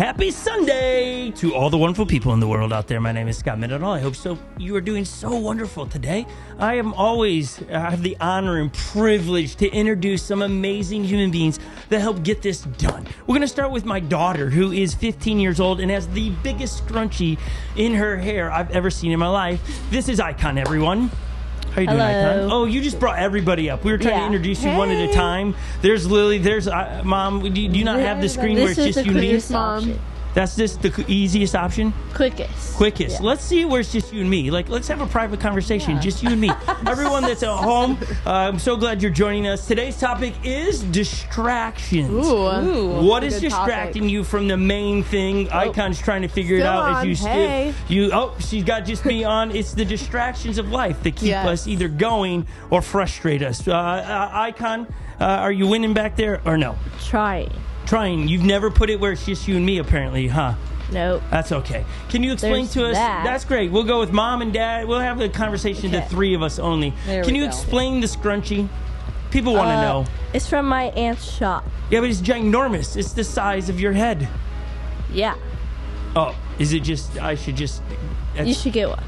Happy Sunday to all the wonderful people in the world out there. My name is Scott Middledall. I hope so. You are doing so wonderful today. I have the honor and privilege to introduce some amazing human beings that help get this done. We're going to start with my daughter, who is 15 years old and has the biggest scrunchie in her hair I've ever seen in my life. This is Icon, everyone. How you doing, Icon? Oh, you just brought everybody up. We were trying to introduce you one at a time. There's Lily. There's Mom. Do you not have the screen where it's just you and me? Mom. That's just the easiest option? Quickest. Yeah. Let's see where it's just you and me. Let's have a private conversation, just you and me. Everyone that's at home, I'm so glad you're joining us. Today's topic is distractions. Ooh, what is distracting you from the main thing? Icon's trying to figure it out as you she's got just me on. It's the distractions of life that keep us either going or frustrate us. Icon, are you winning back there or no? Trying. You've never put it where it's just you and me, apparently, huh? Nope. That's okay. Can you explain to us? That's great. We'll go with Mom and Dad. We'll have a conversation, the three of us only. Can you explain the scrunchie? People want to know. It's from my aunt's shop. Yeah, but it's ginormous. It's the size of your head. Yeah. Oh, is it just, You should get one.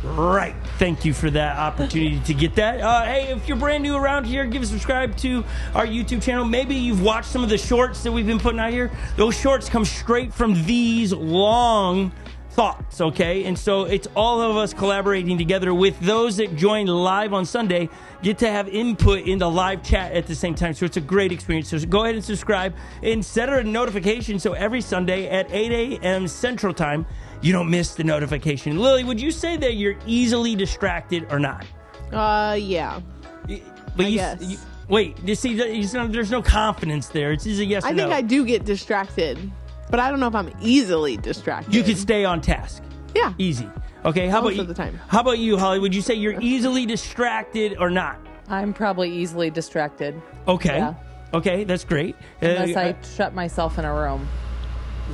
Right. Thank you for that opportunity to get that. Hey, if you're brand new around here, give a subscribe to our YouTube channel. Maybe you've watched some of the shorts that we've been putting out here. Those shorts come straight from these long thoughts, okay? And so it's all of us collaborating together with those that join live on Sunday get to have input in the live chat at the same time. So it's a great experience. So go ahead and subscribe and set a notification so every Sunday at 8 a.m. Central Time, you don't miss the notification. Lily, would you say that you're easily distracted or not? Yeah. But you see, there's no confidence there. It's a yes or no. I think I do get distracted, but I don't know if I'm easily distracted. You can stay on task. Yeah. Easy. Okay, how Most about of the time. How about you, Holly? Would you say you're easily distracted or not? I'm probably easily distracted. Okay. Yeah. Okay, that's great. Unless I shut myself in a room.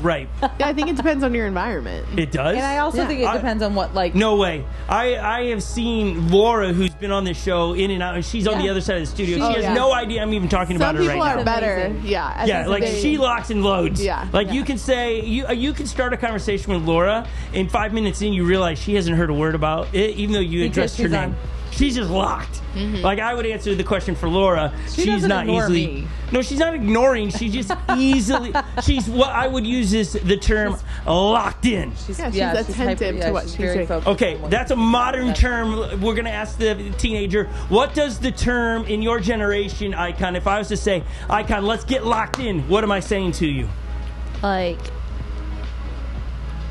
Right. Yeah, I think it depends on your environment. It does? And I also think it depends on what, No way. I have seen Laura, who's been on this show, in and out, and she's on the other side of the studio. She has no idea I'm even talking about her right now. Some people are better. Yeah. Yeah, like she locks and loads. Yeah. Like you can say, you can start a conversation with Laura, and 5 minutes in, you realize she hasn't heard a word about it, even though you addressed her name. She's just locked. Mm-hmm. Like I would answer the question for Laura. She's not easily. Me. No, she's not ignoring. She's just easily. She's what I would use is the term locked in. She's attentive to what she's saying. Okay, that's a modern term. We're gonna ask the teenager. What does the term in your generation, Icon? If I was to say, Icon, let's get locked in. What am I saying to you? Like,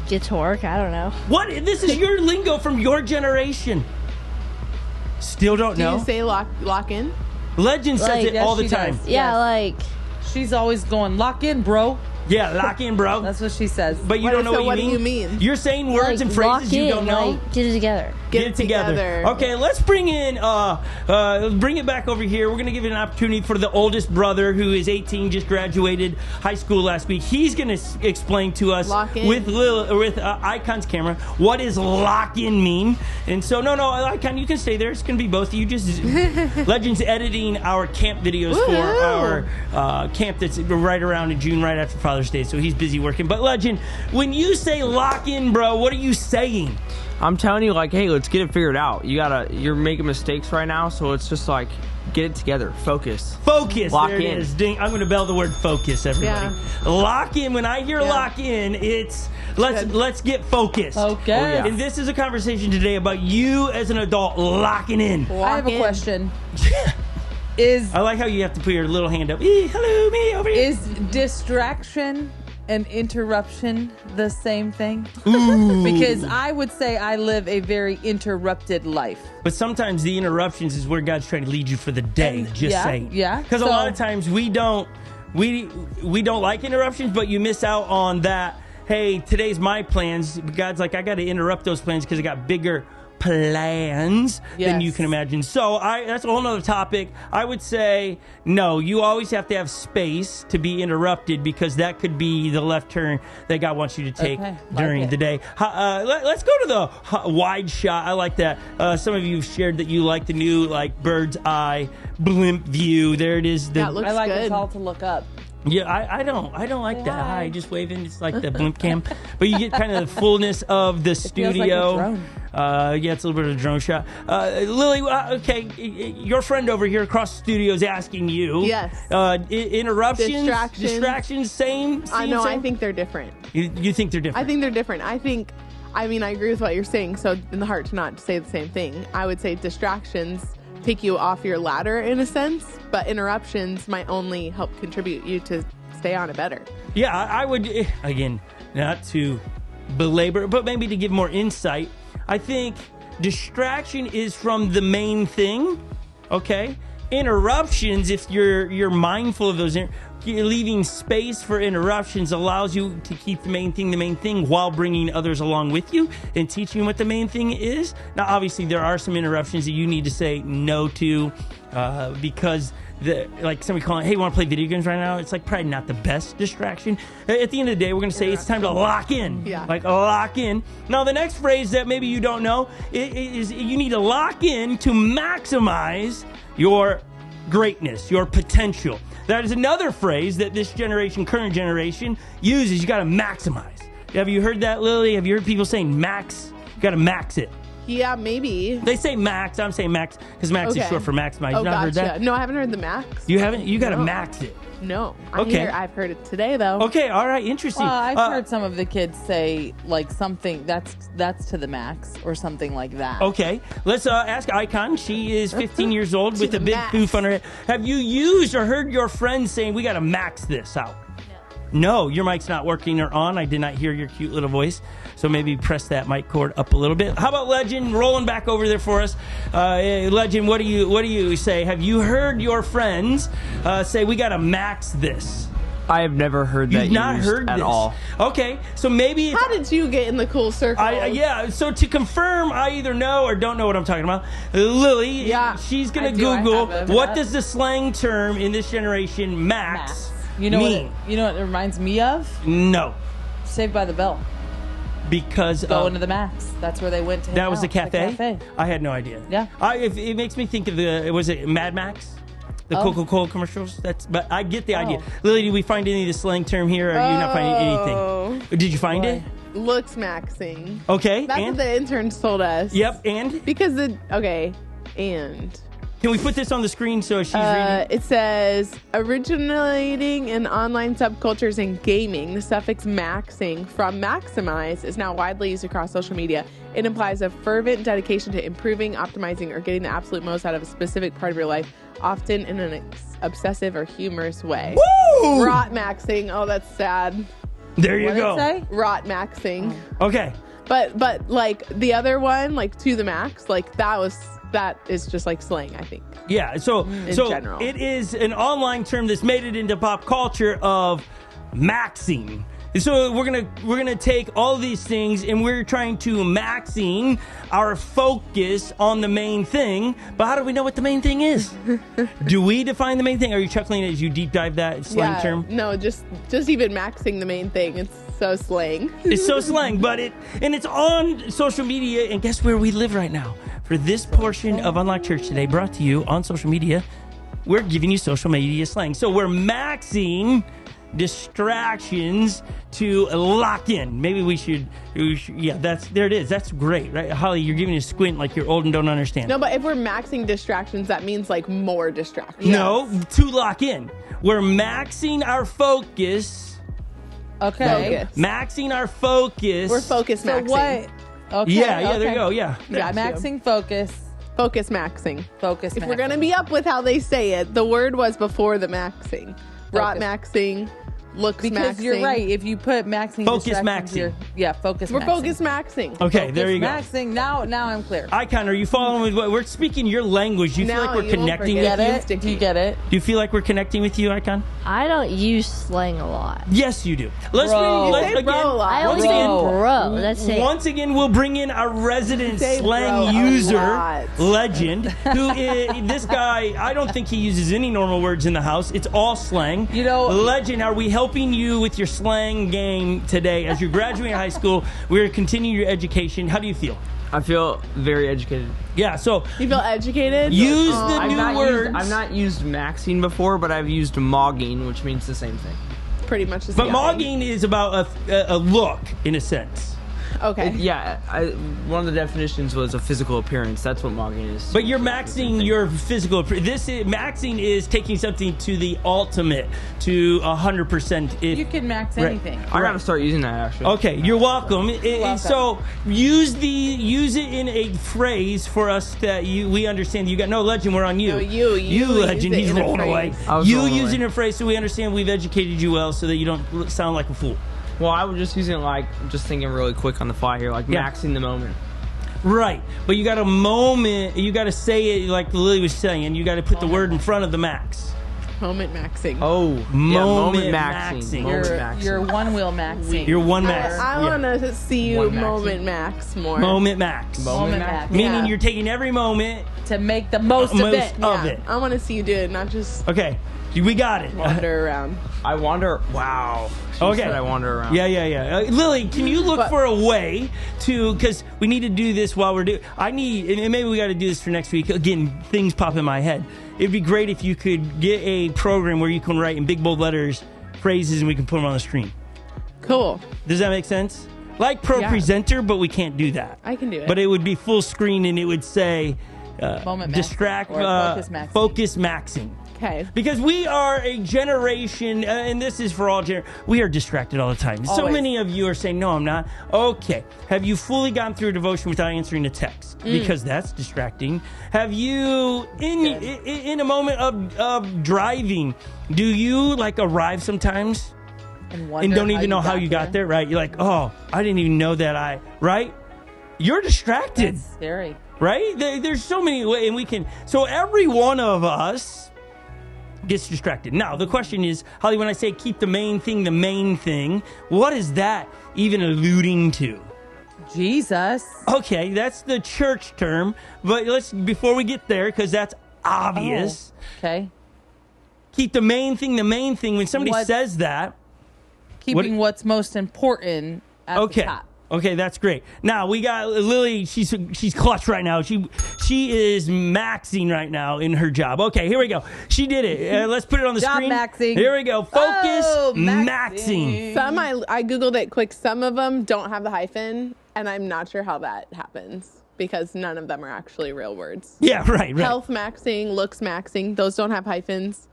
get to work. I don't know. What? This is your lingo from your generation. Still don't know. Do you say lock in? Legend says it all the time. Yeah, like she's always going, lock in, bro. Yeah, lock in, bro. That's what she says. But you don't know what you mean? You're saying words and phrases you don't know? Like, get it together. Get it together. Okay, let's bring in, bring it back over here. We're going to give it an opportunity for the oldest brother who is 18, just graduated high school last week. He's going to explain to us with Icon's camera what does lock in mean. And so, no, Icon, you can stay there. It's going to be both of you. Just Legend's editing our camp videos for our camp that's right around in June, right after Father's Day. So he's busy working. But Legend, when you say lock in, bro, what are you saying? I'm telling you, like, hey, let's get it figured out. You're making mistakes right now, so it's just like, get it together. Focus. Lock there in. It is. Ding. I'm going to bell the word focus, everybody. Yeah. Lock in. When I hear lock in, it's let's get focused. Okay. And this is a conversation today about you as an adult locking in. I have a question. I like how you have to put your little hand up. Hello, me over here. Is distraction and interruption the same thing? Ooh. Because I would say I live a very interrupted life. But sometimes the interruptions is where God's trying to lead you for the day. Saying. Yeah. Because a lot of times we don't like interruptions, but you miss out on that. Hey, today's my plans. God's like, I got to interrupt those plans because I got bigger plans than you can imagine. So that's a whole nother topic. I would say no, you always have to have space to be interrupted, because that could be the left turn that God wants you to take during the day. Let's go to the wide shot. I like that. Some of you have shared that you like the new bird's eye blimp view. There it is. That looks I like good. us all to look up. Yeah, I don't like that. Hi, just waving. It's like the blimp cam, but you get kind of the fullness of the studio. Feels like a drone. Yeah, it's a little bit of a drone shot. Lily, okay, your friend over here across the studio is asking you. Yes. Interruptions, distractions, same. I know. I think they're different. You think they're different? I think they're different. I agree with what you're saying. So in the heart to not say the same thing, I would say distractions take you off your ladder in a sense, but interruptions might only help contribute you to stay on it better. Yeah, I would, again, not to belabor, but maybe to give more insight. I think distraction is from the main thing, okay? Interruptions, if you're mindful of those, leaving space for interruptions allows you to keep the main thing while bringing others along with you and teaching what the main thing is. Now, obviously, there are some interruptions that you need to say no to because like somebody calling, hey, want to play video games right now? It's like probably not the best distraction. At the end of the day, we're going to say it's time to lock in. Yeah. Like lock in. Now, the next phrase that maybe you don't know is you need to lock in to maximize your greatness, your potential. That is another phrase that this current generation uses. You got to maximize. Have you heard that, Lily? Have you heard people saying max? You got to max it. Yeah, maybe. They say max. I'm saying max because max is short for maximize. Oh, You've not heard that? No, I haven't heard the max. You haven't? You got to No. max it. No. Okay. I've heard it today, though. Okay, all right, interesting. Well, I've heard some of the kids say like something that's to the max or something like that. Okay, let's ask Icon. She is 15 years old with the a big max. poof on her head. Have you used or heard your friends saying, we got to max this out? No, your mic's not working or on. I did not hear your cute little voice. So maybe press that mic cord up a little bit. How about Legend rolling back over there for us? Legend, what do you say? Have you heard your friends say we got to max this? I have never heard that You've not used heard at this. all. Okay, so maybe it's, How did you get in the cool circle? yeah. So to confirm, I either know or don't know what I'm talking about. Lily, Yeah, she's gonna I do. I Google have it. what does the slang term in this generation max You know mean? what it reminds me of? No, Saved by the Bell. because Going to the max. That's where they went to. that hang was the out, cafe? I had no idea. Yeah. It makes me think of was it Mad Max? The Oh. Coca-Cola commercials. But I get the idea. Lily, did we find any of the slang term here? Or are you not finding anything? Did you find Boy. it? Looks maxing. Okay. That's and what the interns told us. yep. And Because and can we put this on the screen so she's reading? it says originating in online subcultures and gaming, the suffix maxing from maximize is now widely used across social media. It implies a fervent dedication to improving, optimizing, or getting the absolute most out of a specific part of your life, often in an obsessive or humorous way. Woo! Rot maxing. Oh, that's sad. There you What did go. it say? Rot maxing. Okay. But like the other one, like to the max, like that is just like slang, I think. Yeah, so general. it is an online term that's made it into pop culture of maxing. So we're gonna take all these things and we're trying to maxing our focus on the main thing. But how do we know what the main thing is? Do we define the main thing? Are you chuckling as you deep dive that slang term? No, just even maxing the main thing. It's so slang. It's so slang, but it's on social media. And guess where we live right now? For this portion of Unlocked Church today, brought to you on social media, we're giving you social media slang. So we're maxing distractions to lock in. Maybe we should yeah, there it is. That's great, right? Holly, you're giving a squint like you're old and don't understand. No, but if we're maxing distractions, that means like more distractions. No, to lock in. We're maxing our focus. Okay. Focus. Maxing our focus. We're focus So maxing. what? Okay. Yeah, there okay. you go. Yeah. Got you. Maxing focus. Focus maxing. Focus. If we're gonna be up with how they say it, the word was before the maxing. Rot Focus. maxing. Looks Because maxing. you're right. If you put maxing, Focus distractions, maxing. Focus. We're maxing. focus maxing. Okay, there you go. Maxing. Now I'm clear. Icon, are you following with what we're speaking your language? Do you feel Now like we're you won't connecting forget with Get you? it? sticky. Do you get it? Do you feel like we're connecting with you, Icon? I don't use slang a lot. Yes, you do. Let's Bro. let's You say bro a lot. I once only say again, bro. That's it. once again, we'll bring in our resident Say slang bro a user, lot. Legend, who is this guy. I don't think he uses any normal words in the house. It's all slang. You know- Legend, are we helping you with your slang game today? As you're graduating high school, we're continuing your education. How do you feel? I feel very educated. Yeah, so You feel educated? use Oh, the I've new not words. I've not used maxing before, but I've used mogging, which means the same thing. pretty much just But yelling. mogging is about a look, in a sense. Okay. One of the definitions was a physical appearance. That's what mogging is. But you're maxing your physical. Maxing is taking something to the ultimate, to 100%. You can max anything. I gotta start using that actually. Okay, you're welcome. welcome. So use it in a phrase for us that we understand. You got no legend. We're on you. No, you legend. use it He's in a rolling away. phrase. I was You rolling use it away. in a phrase so we understand we've educated you well, so that you don't sound like a fool. Well, I was just using it like just thinking really quick on the fly here, like Yeah. maxing the moment. Right, but you got a moment. You got to say it like Lily was saying. You got to put the word in front of the max. Moment maxing. Oh, Moment maxing. maxing. Moment You're, maxing. you're one wheel maxing. You're one max. I Yeah. want to see you One maxing. moment max more. Moment max. Moment max. Meaning Yeah. you're taking every moment To make the most of it. of it. I want to see you do it, not just Okay, we got it. wander around. I wander. Wow. She Okay. said I wander around. Yeah. Lily, can you look But- for a way to, because we need to do this while we're doing, and maybe we got to do this for next week. Again, things pop in my head. It'd be great if you could get a program where you can write in big bold letters phrases and we can put them on the screen. Cool. Does that make sense? Like Pro Yeah. Presenter, but we can't do that. I can do it. But it would be full screen and it would say Moment maxing distract, or focus maxing. focus maxing. Okay. Because we are a generation, and this is for all we are distracted all the time. So Always. many of you are saying, no, I'm not. Okay. Have you fully gone through a devotion without answering a text? Because that's distracting. Have you, in a moment of driving, do you like arrive sometimes and wonder don't even know how got you got there, right? You're like, oh, I didn't even know that right? You're distracted, That's scary. right? There's so many ways, and we can, so every one of us gets distracted. Now, the question is, Holly, when I say keep the main thing, what is that even alluding to? Jesus. Okay, that's the church term, but before we get there, because that's obvious, Okay. keep the main thing, when somebody What- says that, Keeping what's most important at the top. Okay, that's great. Now we got Lily. She's clutch right now. She is maxing right now in her job. Okay, here we go. She did it. Let's put it on the Job screen. maxing. Here we go. Focus Oh, maxing. Some I googled it quick. Some of them don't have the hyphen, and I'm not sure how that happens because none of them are actually real words. Yeah, right. Health maxing, looks maxing, those don't have hyphens,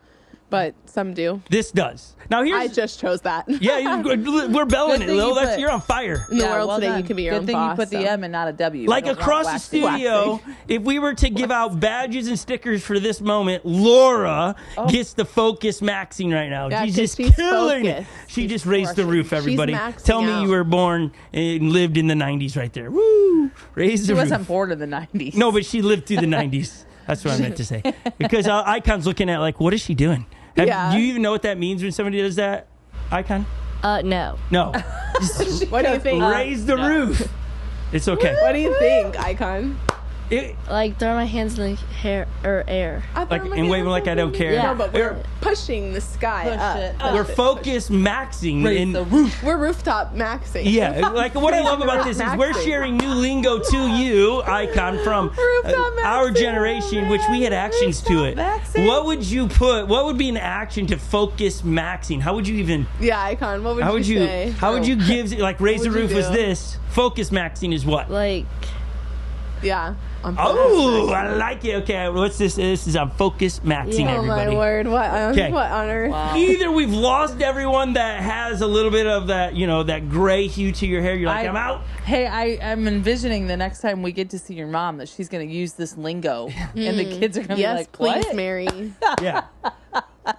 but some do. This does. Now I here's just chose that. yeah. We're belling Good it, thing Lil. you put- You're on fire. In the world well today, done. you can be your Good own thing boss. you put the so. M and not a W. Like I don't want across the waxing. studio, if we were to give out badges and stickers for this moment, Laura gets the focus maxing right now. Yeah, she's 'cause just she's killing it. focused. She She's just raised the crushing. roof, She's everybody. maxing Tell me out. you were born and lived in the 90s right there. Woo! Raise the She wasn't roof. born in the 90s. No, but she lived through the 90s. That's what I meant to say. Because Icon's looking at like, what is she doing? Yeah. Do you even know what that means when somebody does that, Icon? No. No. Just What do you think? raise the roof. It's okay. What do you think, Icon? Like throw my hands in the hair or air. I thought Like, my and waving hands like I were don't moving. care. Yeah. No, but we're pushing the sky Push up. it. Push We're it, push focus maxing. Raise in- the roof. We're rooftop maxing. Yeah, like what I love about this is we're Maxing. sharing new lingo to you, Icon, from Rooftop our maxing, generation, which we had actions to it. Rooftop maxing. What would you put? What would be an action to focus maxing? How would you even? Yeah, Icon. What would How would you? say? How would you give? Like raise the What would roof you was do? this. Focus maxing is what? Like Yeah. I'm Oh, I like it. Okay, what's this? This is on focus maxing, Yeah. Oh my everybody. word! What? Okay. What on earth? Wow. Either we've lost everyone that has a little bit of that, that gray hue to your hair. You're like, I'm out. Hey, I'm envisioning the next time we get to see your mom that she's going to use this lingo, and the kids are going to Yes, be like, please, "What?" Mary. Yeah.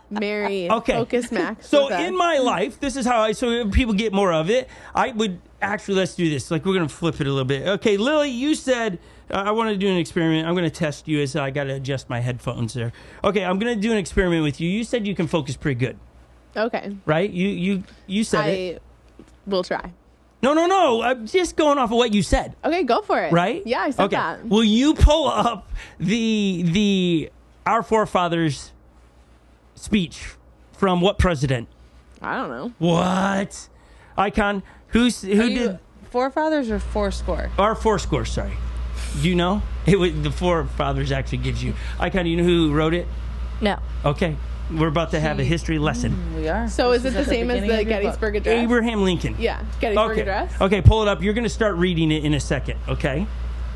Mary. Okay. Focus max. So with us. in my life, this is how so people get more of it. I would actually, let's do this. Like, we're going to flip it a little bit. Okay, Lily, you said, I want to do an experiment. I'm going to test you as I got to adjust my headphones there. Okay, I'm going to do an experiment with you. You said you can focus pretty good, Okay. right? You said it. I will try. No. I'm just going off of what you said, Okay, go for it. right? Yeah, I said okay. that. Will you pull up the Our Forefathers speech from what president? I don't know. What? Icon, who Are did you forefathers or fourscore? our Fourscore? Sorry, do you know? It was the Forefathers actually gives you. Icon, do you know who wrote it? no. Okay, We're about to have a history lesson. We are. So is it This the same as beginning the of your book. Gettysburg Address? Abraham Lincoln. Yeah, Gettysburg Okay. Address. Okay, pull it up. You're going to start reading it in a second, okay?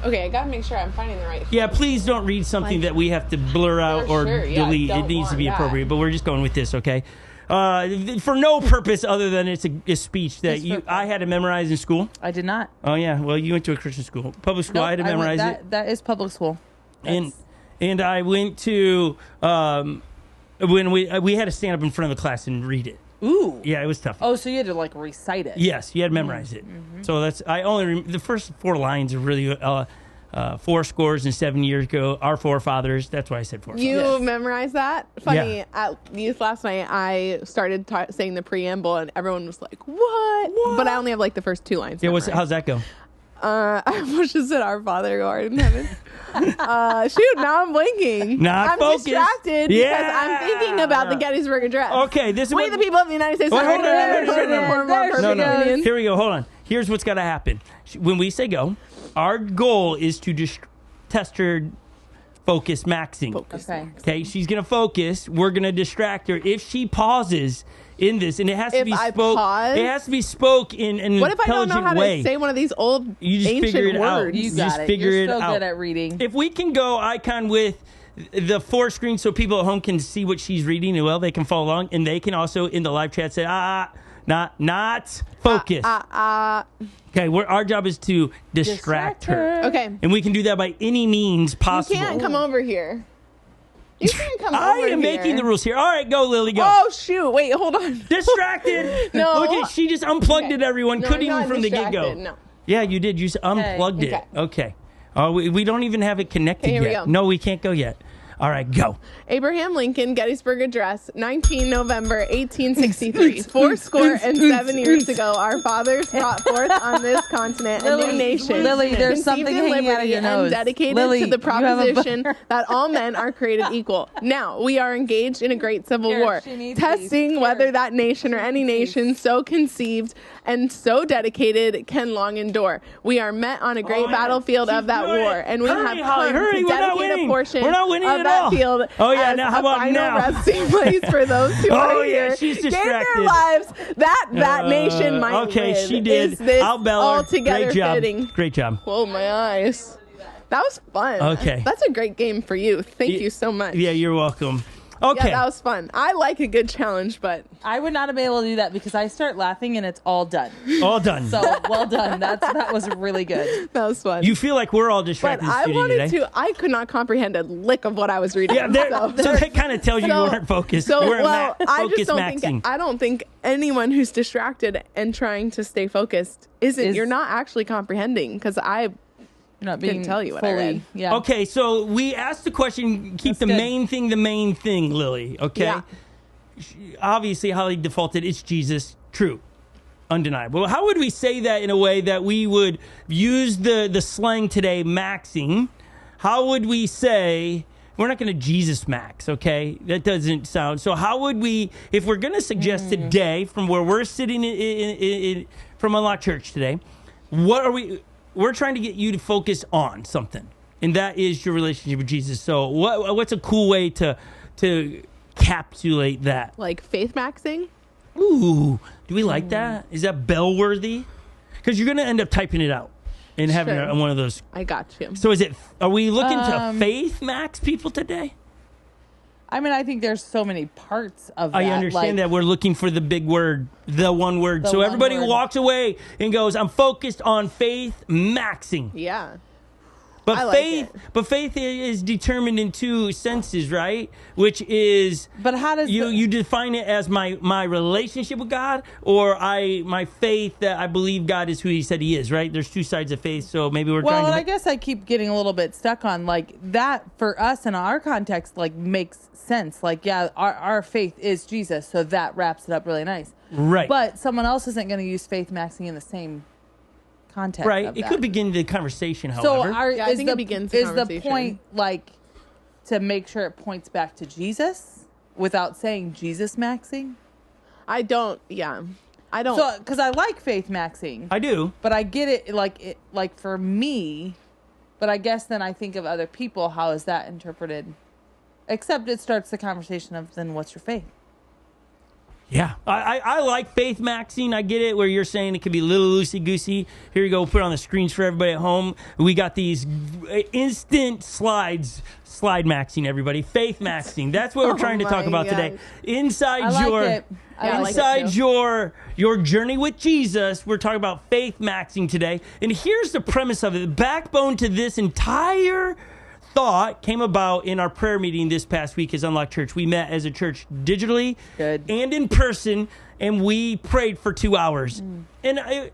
Okay, I gotta make sure I'm finding the right. Yeah, please don't read something that we have to blur out For or sure, yeah, delete. It don't needs to want be that. appropriate, but we're just going with this, okay? For no purpose other than it's a speech that I had to memorize in school. I did not. Oh, yeah. Well, you went to a Christian school. Public school, I had to memorize it. That is public school. And I went to, when we had to stand up in front of the class and read it. Ooh. Yeah, it was tough. Oh, so you had to like recite it. Yes, you had to memorize it. So that's the first 4 lines are really 4 scores and 7 years ago. Our forefathers. That's why I said forefathers. You memorized that? Funny, at youth last night, I started saying the preamble, and everyone was like, "What?" But I only have like the first 2 lines. Yeah, memorized. how's that go? I almost just said, "Our Father who art in heaven." Shoot, now I'm blinking. Not focused. Distracted Yeah. because I'm thinking about the Gettysburg Address. Okay, this is We, what the people of the United States. Wait, hold on, Union. no. Here we go. Hold on. Here's what's got to happen. When we say go, our goal is to test her focus maxing. Okay. Okay, she's gonna focus. We're gonna distract her. If she pauses in this, and it has to If be I spoke. pause? It has to be spoke in an What if I don't intelligent know how way. to say one of these old You just figure ancient it out. words? You You got just it. figure You're it so out. good at reading. If we can go icon with the 4 screen so people at home can see what she's reading and well, they can follow along, and they can also in the live chat say not focus. Okay, our job is to distract her. Okay. And we can do that by any means possible. You can't come over here. You can't come I over here. am making the rules here. All right, go, Lily, go. Oh, shoot. Wait, hold on. Distracted. No. Look at, she just unplugged it, everyone. No, Couldn't I'm even not from the get-go. distracted, no. Yeah, you did. You just unplugged it. Okay. Okay. Oh, we don't even have it connected Okay, here we yet. go. No, we can't go yet. All right, go. Abraham Lincoln, Gettysburg Address, 19 November 1863. 407 years ago, our fathers brought forth on this continent a new nation. Lily, there's conceived something in hanging out of liberty your nose. and dedicated Lily, to the you have a proposition that all men are created equal. Now, we are engaged in a great civil Here, war, she needs testing these. whether Here. that nation or any nation so conceived and so dedicated can long endure. We are met on a great Oh, yeah. battlefield of She's that doing war, it. and we Hurry, have Holly, come hurry. to We're not dedicate winning. a portion We're not winning of at that all. field Oh, yeah, as now how a about final now? resting place for those who Oh, are yeah, here. she's Gave distracted. their lives that nation might Okay, live. she did. Is this I'll bell her. altogether Great job. fitting? Great job. Oh my eyes. That was fun. Okay. That's a great game for you. Thank you so much. Yeah, you're welcome. Yeah, Okay. that was fun. I like a good challenge, but I would not have been able to do that because I start laughing and it's all done. All done. So well done. That was really good. that was fun. You feel like we're all but distracted in I studio wanted today. to. I could not comprehend a lick of what I was reading. Yeah, so that kind of tells you you weren't focused. So, you weren't well, I focus just don't maxing. think. I don't think anyone who's distracted and trying to stay focused isn't. You're not actually comprehending because I You're not Couldn't being tell you what I fully. read. Yeah. Okay, so we asked the question, keep That's the good. main thing, Lily, okay? Yeah. Obviously, Holly defaulted, it's Jesus. True. Undeniable. How would we say that in a way that we would use the slang today, maxing? How would we say, we're not going to Jesus max, okay? That doesn't sound, so how would we, if we're going to suggest today, from where we're sitting from Unlock Church today, what are we're trying to get you to focus on something, and that is your relationship with Jesus. So what's a cool way to encapsulate that? like faith maxing. Ooh, do we like that? Is that bell worthy? Because you're going to end up typing it out and having Sure. one of those. I got you. So are we looking to faith max people today? I mean, I think there's so many parts of that. I understand that we're looking for the big word, the one word. The So one everybody word. walks away and goes, I'm focused on faith maxing. Yeah. But I like faith is determined in 2 senses, right? Which is, But how does you define it as my relationship with God, or my faith that I believe God is who He said He is, right? There's 2 sides of faith, so maybe we're Well, trying and to. I guess I keep getting a little bit stuck on like that for us in our context, like makes sense. Like, yeah, our faith is Jesus, so that wraps it up really nice. Right. But someone else isn't going to use faith maxing in the same context. Right. of It that. could begin the conversation, So however. Yeah, I think it begins the is the conversation. point like to make sure it points back to Jesus without saying Jesus maxing? I don't. Yeah. I don't. So because I like faith maxing, I do. but I get it like for me. But I guess then I think of other people. How is that interpreted? Except it starts the conversation of, then what's your faith? Yeah, I like faith maxing. I get it where you're saying it could be a little loosey-goosey. Here you go, put it on the screens for everybody at home. We got these instant slide maxing, everybody. Faith maxing. That's what we're trying to talk about today. Inside your journey with Jesus, we're talking about faith maxing today. And here's the premise of it. The backbone to this entire thought came about in our prayer meeting this past week as Unlocked Church. We met as a church digitally and in person, and we prayed for 2 hours. And I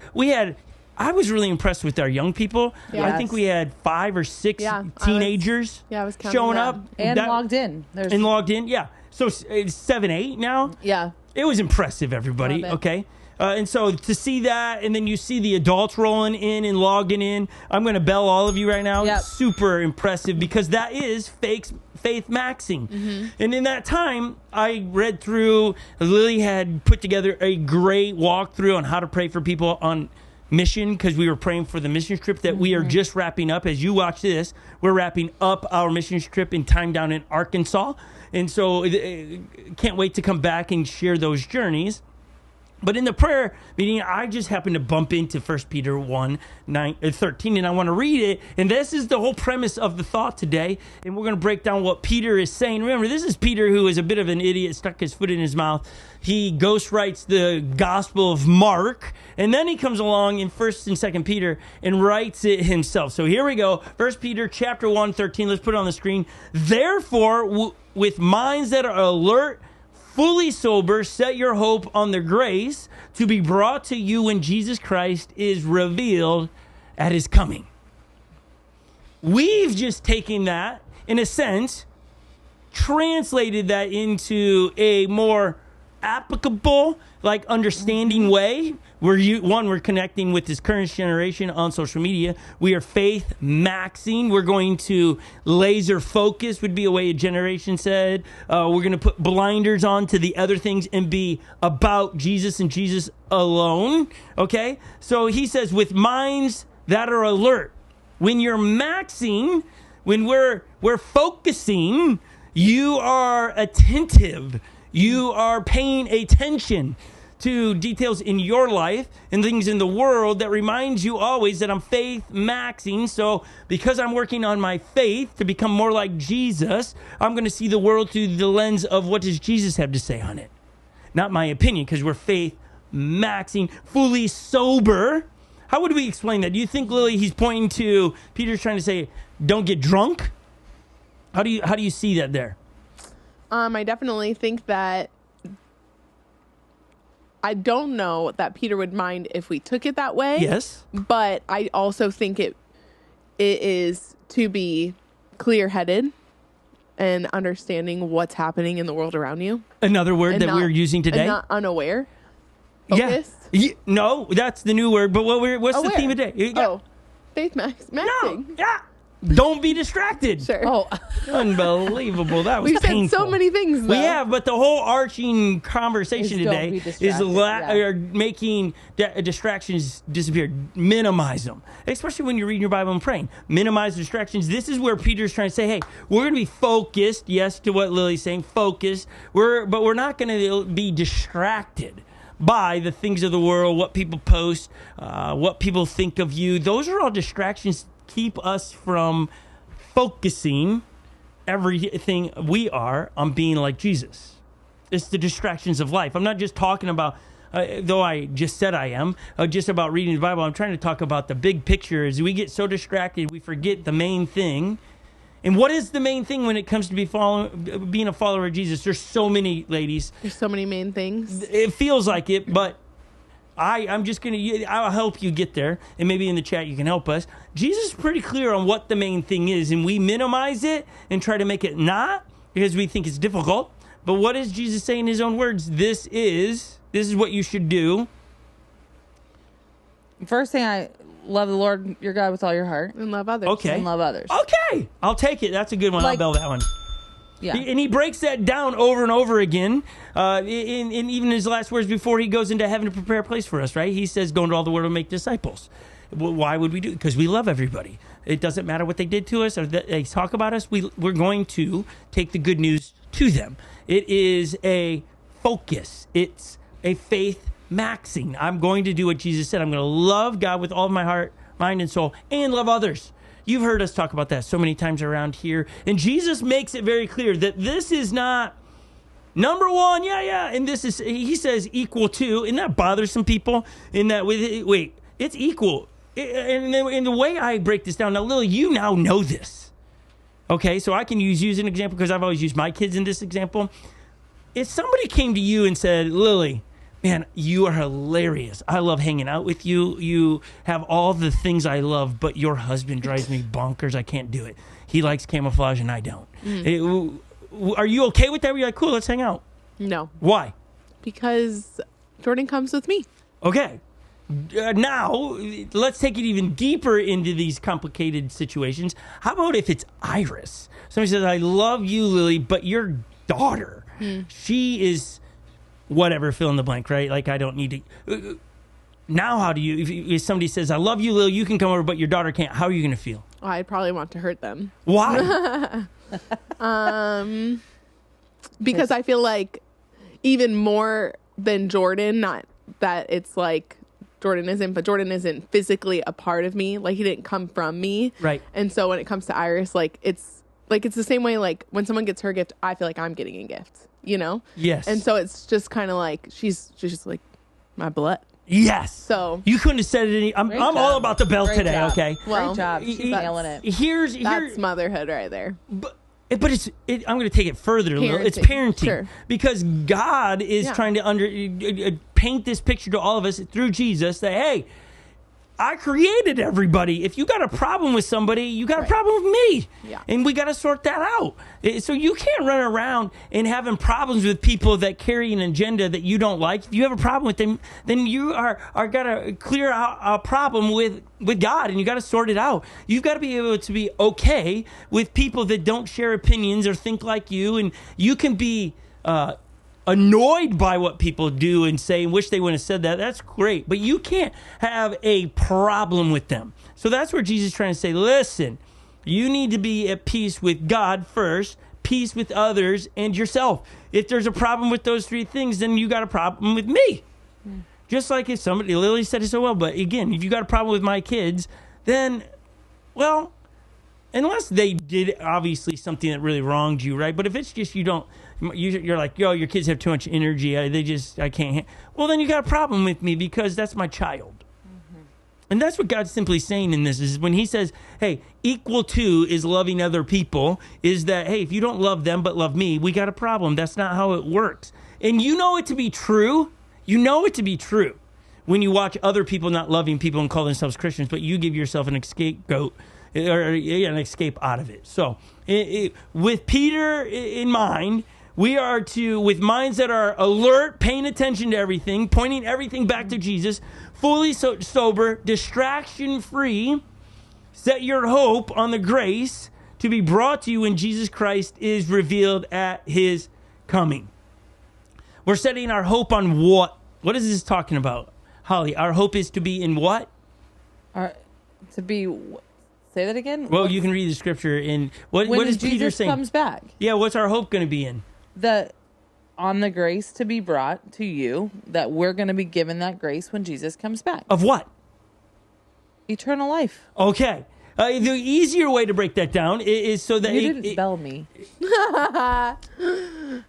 was really impressed with our young people. Yes. I think we had 5 or 6 teenagers I was showing up. And logged in. Yeah. So it's 7, 8 now. Yeah. It was impressive, everybody. Okay. And so to see that, and then you see the adults rolling in and logging in. I'm going to bell all of you right now. Yep. Super impressive, because that is faith maxing. And in that time, I read through, Lily had put together a great walkthrough on how to pray for people on mission, because we were praying for the mission trip that we are just wrapping up. As you watch this, we're wrapping up our mission trip in time down in Arkansas. And so can't wait to come back and share those journeys. But in the prayer meeting, I just happened to bump into 1 Peter 1:13, and I want to read it. And this is the whole premise of the thought today. And we're going to break down what Peter is saying. Remember, this is Peter, who is a bit of an idiot, stuck his foot in his mouth. He ghostwrites the Gospel of Mark, and then he comes along in 1st and 2nd Peter and writes it himself. So here we go. 1 Peter chapter 1:13. Let's put it on the screen. Therefore, with minds that are alert, fully sober, set your hope on the grace to be brought to you when Jesus Christ is revealed at his coming. We've just taken that, in a sense, translated that into a more applicable, like, understanding way. We're connecting with this current generation on social media. We are faith maxing. We're going to laser focus, would be a way a generation said. We're going to put blinders on to the other things and be about Jesus and Jesus alone. Okay? So he says, with minds that are alert. When you're maxing, when we're focusing, you are attentive. You are paying attention to details in your life and things in the world that reminds you always that I'm faith maxing. So because I'm working on my faith to become more like Jesus, I'm going to see the world through the lens of what does Jesus have to say on it. Not my opinion, because we're faith maxing, fully sober. How would we explain that? Do you think, Lily, he's pointing to, Peter's trying to say, don't get drunk? How do you see that there? I definitely think that I don't know that Peter would mind if we took it that way. Yes. But I also think it is to be clear-headed and understanding what's happening in the world around you. Another word that we're using today. And not unaware. Focused. Yeah. No, that's the new word. But what's the theme of the day? Oh, faith maxing. No. Yeah. Don't be distracted. Sure. Oh, unbelievable. That was We've painful. said so many things, though. We have, but the whole arching conversation Is today don't be is distracted, making distractions disappear. Minimize them, especially when you're reading your Bible and praying. Minimize distractions. This is where Peter's trying to say, hey, we're going to be focused, yes, to what Lily's saying, focused. But we're not going to be distracted by the things of the world, what people post, what people think of you. Those are all distractions. Keep us from focusing everything we are on being like Jesus. It's the distractions of life. I'm not just talking about, though I just said I am, just about reading the Bible. I'm trying to talk about the big picture. As we get so distracted, we forget the main thing. And what is the main thing when it comes to being a follower of Jesus? There's so many, ladies. There's so many main things. It feels like it, but I'll help you get there, and maybe in the chat you can help us. Jesus is pretty clear on what the main thing is, and we minimize it and try to make it not because we think it's difficult. But what does Jesus say in his own words? This is what you should do. First thing, I love the Lord your God with all your heart. And love others. Okay. And love others. Okay. I'll take it. That's a good one. I'll bell that one. Yeah. And he breaks that down over and over again. In even his last words before he goes into heaven to prepare a place for us, right? He says, go into all the world and make disciples. Well, why would we do it? Because we love everybody. It doesn't matter what they did to us or that they talk about us. We're going to take the good news to them. It is a focus. It's a faith maxing. I'm going to do what Jesus said. I'm going to love God with all of my heart, mind, and soul, and love others. You've heard us talk about that so many times around here. And Jesus makes it very clear that this is not number one, and this is, he says, equal to, and that bothers some people in that, wait, it's equal. And the way I break this down, now, Lily, you now know this. Okay, so I can use you as an example because I've always used my kids in this example. If somebody came to you and said, Lily, man, you are hilarious. I love hanging out with you. You have all the things I love, but your husband drives me bonkers. I can't do it. He likes camouflage and I don't. Are you okay with that? Were you like, cool, let's hang out? No. Why? Because Jordan comes with me. Okay. Now, let's take it even deeper into these complicated situations. How about if it's Iris? Somebody says, I love you, Lily, but your daughter, she is whatever, fill in the blank, right? Like, I don't need to. Now, how do you, if somebody says, I love you, Lily, you can come over, but your daughter can't, how are you going to feel? Oh, I'd probably want to hurt them. Why? Because I feel like even more than Jordan, not that it's like Jordan isn't physically a part of me. Like, he didn't come from me. Right. And so when it comes to Iris, it's the same way, like, when someone gets her gift, I feel like I'm getting a gift, you know? Yes. And so it's just kind of like, she's just like my blood. Yes. So you couldn't have said it any. I'm all about the belt Great today. job. Okay. Well, Great job. She's nailing it. that's motherhood right there. But I'm going to take it further. Parenting. It's parenting, Sure. because God is trying to paint this picture to all of us through Jesus that, hey, I created everybody. If you got a problem with somebody, you got a problem with me. Yeah. And we got to sort that out. So you can't run around and having problems with people that carry an agenda that you don't like. If you have a problem with them, then you are got to clear out a problem with God, and you got to sort it out. You've got to be able to be okay with people that don't share opinions or think like you, and you can be annoyed by what people do and say and wish they wouldn't have said that. That's great. But you can't have a problem with them. So that's where Jesus is trying to say, listen, you need to be at peace with God first, peace with others, and yourself. If there's a problem with those three things, then you got a problem with me. Just like if somebody, Lily said it so well, but again, if you got a problem with my kids, then, well, unless they did obviously something that really wronged you, right? But if it's just you're like, yo, your kids have too much energy. I can't. Well, then you got a problem with me because that's my child. And that's what God's simply saying in this is when he says, hey, equal to is loving other people, is that, hey, if you don't love them but love me, we got a problem. That's not how it works. And you know it to be true. You know it to be true when you watch other people not loving people and call themselves Christians, but you give yourself an scapegoat or an escape out of it. So with Peter in mind, we are to, with minds that are alert, paying attention to everything, pointing everything back to Jesus, fully sober, distraction-free, set your hope on the grace to be brought to you when Jesus Christ is revealed at his coming. We're setting our hope on what? What is this talking about, Holly? Our hope is to be in what? To be... Say that again? Well, you can read the scripture in... What is Peter Jesus saying? Comes back. Yeah, what's our hope going to be in? On the grace to be brought to you, that we're going to be given that grace when Jesus comes back. Of what? Eternal life. Okay. The easier way to break that down is so that... You didn't bell me.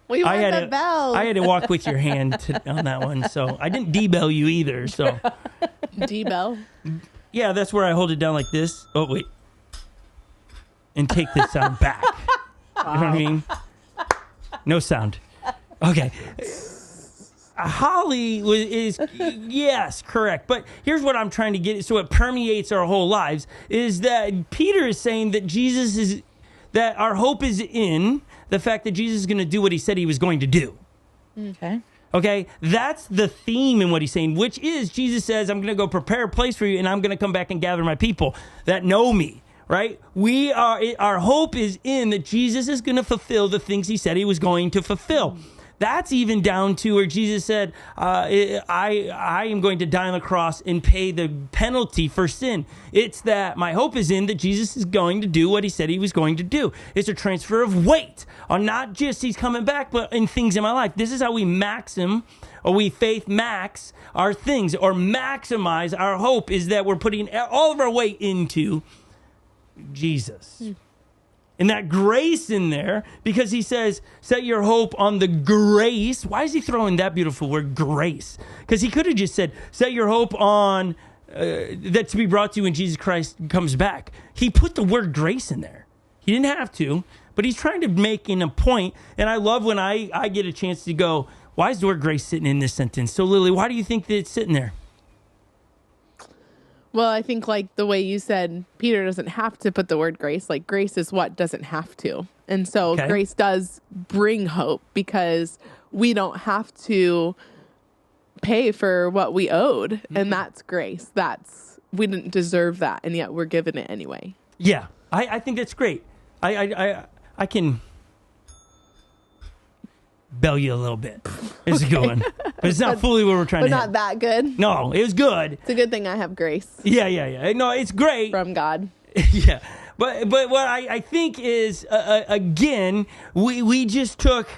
We want the bell. I had to walk with your hand on that one, so I didn't debell you either, so... D-bell. Yeah, that's where I hold it down like this. Oh, wait. And take the sound back. You know what I mean? No sound. Okay. Holly is, yes, correct. But here's what I'm trying to get, so it permeates our whole lives, is that Peter is saying that that our hope is in the fact that Jesus is going to do what he said he was going to do. Okay. Okay, that's the theme in what he's saying, which is Jesus says, I'm going to go prepare a place for you, and I'm going to come back and gather my people that know me, right? Our hope is in that Jesus is going to fulfill the things he said he was going to fulfill. That's even down to where Jesus said, I am going to die on the cross and pay the penalty for sin. It's that my hope is in that Jesus is going to do what he said he was going to do. It's a transfer of weight on not just he's coming back, but in things in my life. This is how we faith max our things, or maximize our hope, is that we're putting all of our weight into Jesus. And that grace in there, because he says, set your hope on the grace. Why is he throwing that beautiful word, grace? Because he could have just said, set your hope on that to be brought to you when Jesus Christ comes back. He put the word grace in there. He didn't have to, but he's trying to make a point. And I love when I get a chance to go, why is the word grace sitting in this sentence? So Lily, why do you think that it's sitting there? Well, I think like the way you said, Peter doesn't have to put the word grace. Like grace is what doesn't have to. And so grace does bring hope, because we don't have to pay for what we owed. Mm-hmm. And that's grace. We didn't deserve that. And yet we're given it anyway. Yeah, I think that's great. I can bell you a little bit. It's a good one. But it's not fully what we're trying to But not that good. No, it was good. It's a good thing I have grace. Yeah. No, it's great. From God. Yeah. But what I think is, again, we just took,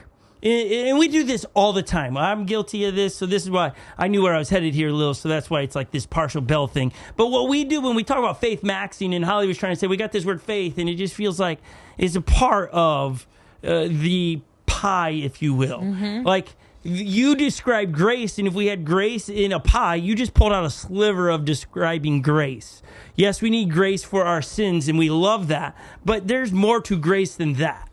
and we do this all the time. I'm guilty of this, so this is why I knew where I was headed here, Lil, so that's why it's like this partial bell thing. But what we do when we talk about faith maxing, and Holly was trying to say, we got this word faith, and it just feels like it's a part of the pie, if you will. Mm-hmm. Like, you describe grace, and if we had grace in a pie, you just pulled out a sliver of describing grace. Yes, we need grace for our sins, and we love that, but there's more to grace than that.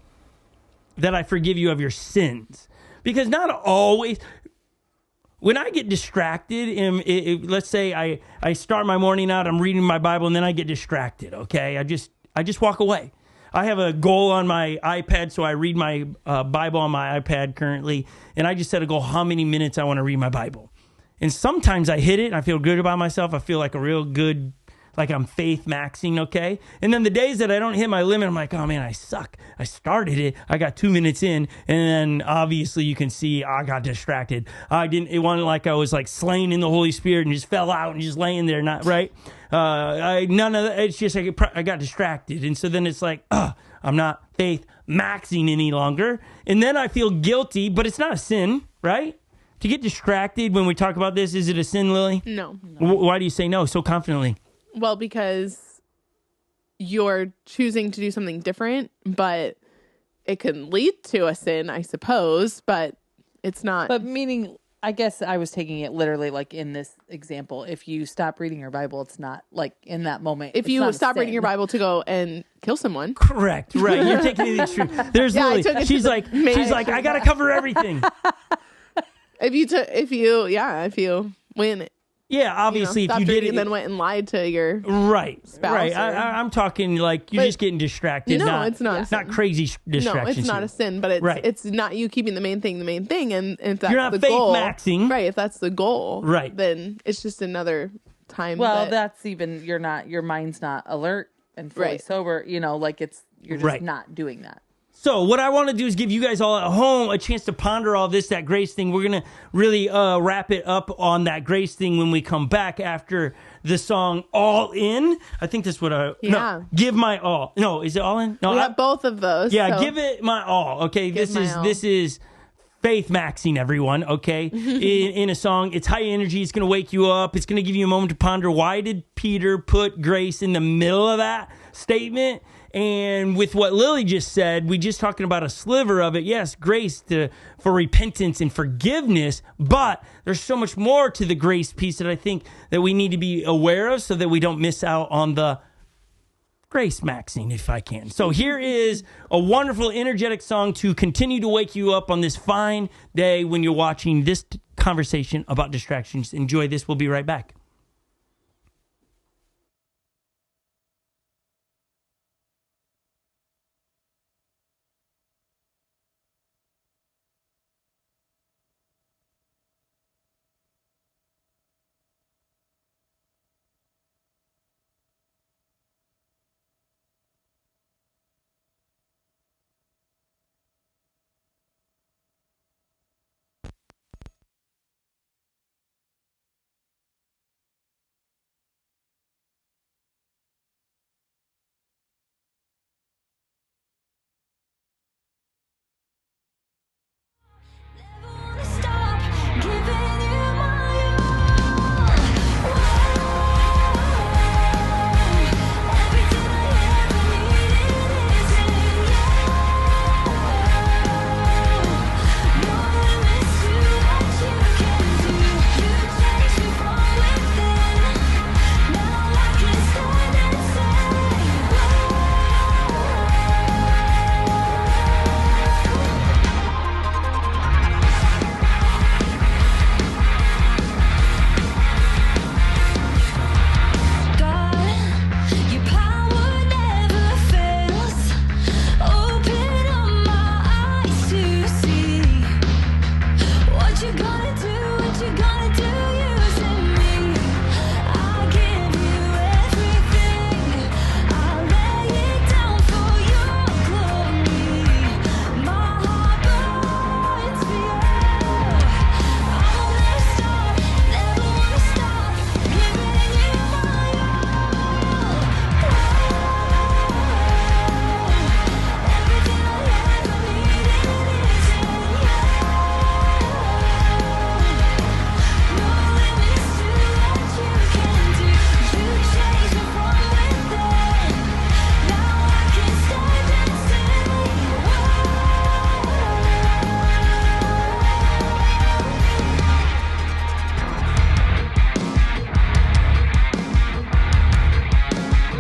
That I forgive you of your sins. Because not always, when I get distracted, and let's say I start my morning out, I'm reading my Bible, and then I get distracted, okay? I just walk away. I have a goal on my iPad, so I read my Bible on my iPad currently, and I just set a goal how many minutes I want to read my Bible. And sometimes I hit it, and I feel good about myself. I feel like a real good, like I'm faith maxing, okay? And then the days that I don't hit my limit, I'm like, oh man, I suck. I started it, I got 2 minutes in, and then obviously you can see I got distracted. It wasn't like I was like slain in the Holy Spirit and just fell out and just laying there, not right. None of that. It's just like I got distracted, and so then it's like, I'm not faith maxing any longer, and then I feel guilty, but it's not a sin, right? To get distracted when we talk about this, is it a sin, Lily? No. Why do you say no so confidently? Well, because you're choosing to do something different, but it can lead to a sin, I suppose, but it's not. But meaning, I guess I was taking it literally, like in this example, if you stop reading your Bible, it's not like in that moment. If you stop reading your Bible to go and kill someone. Correct. Right. You're taking it to the extreme. There's Lily. She's like, I got to cover everything. If you win. Yeah, obviously, if you did it, and then went and lied to your spouse. Right. I'm talking like you're just getting distracted. No, it's not. A sin. Not crazy distractions. No, it's not a sin, but it's not you keeping the main thing, and if that's you're not the faith goal, maxing, right? If that's the goal, right, then it's just another time. Well, that's even your mind's not alert and fully sober. Like you're just not doing that. So what I want to do is give you guys all at home a chance to ponder all this, that grace thing. We're going to really wrap it up on that grace thing when we come back after the song All In. I think that's what no, Give My All. No, is it All In? No, we have both of those. Yeah, so. Give It My All. Okay, this is faith maxing, everyone, okay? in a song, it's high energy, it's going to wake you up, it's going to give you a moment to ponder, why did Peter put grace in the middle of that statement? And with what Lily just said, we just talking about a sliver of it. Yes, grace for repentance and forgiveness, but there's so much more to the grace piece that I think that we need to be aware of so that we don't miss out on the grace maxing, if I can. So here is a wonderful, energetic song to continue to wake you up on this fine day when you're watching this conversation about distractions. Enjoy this. We'll be right back.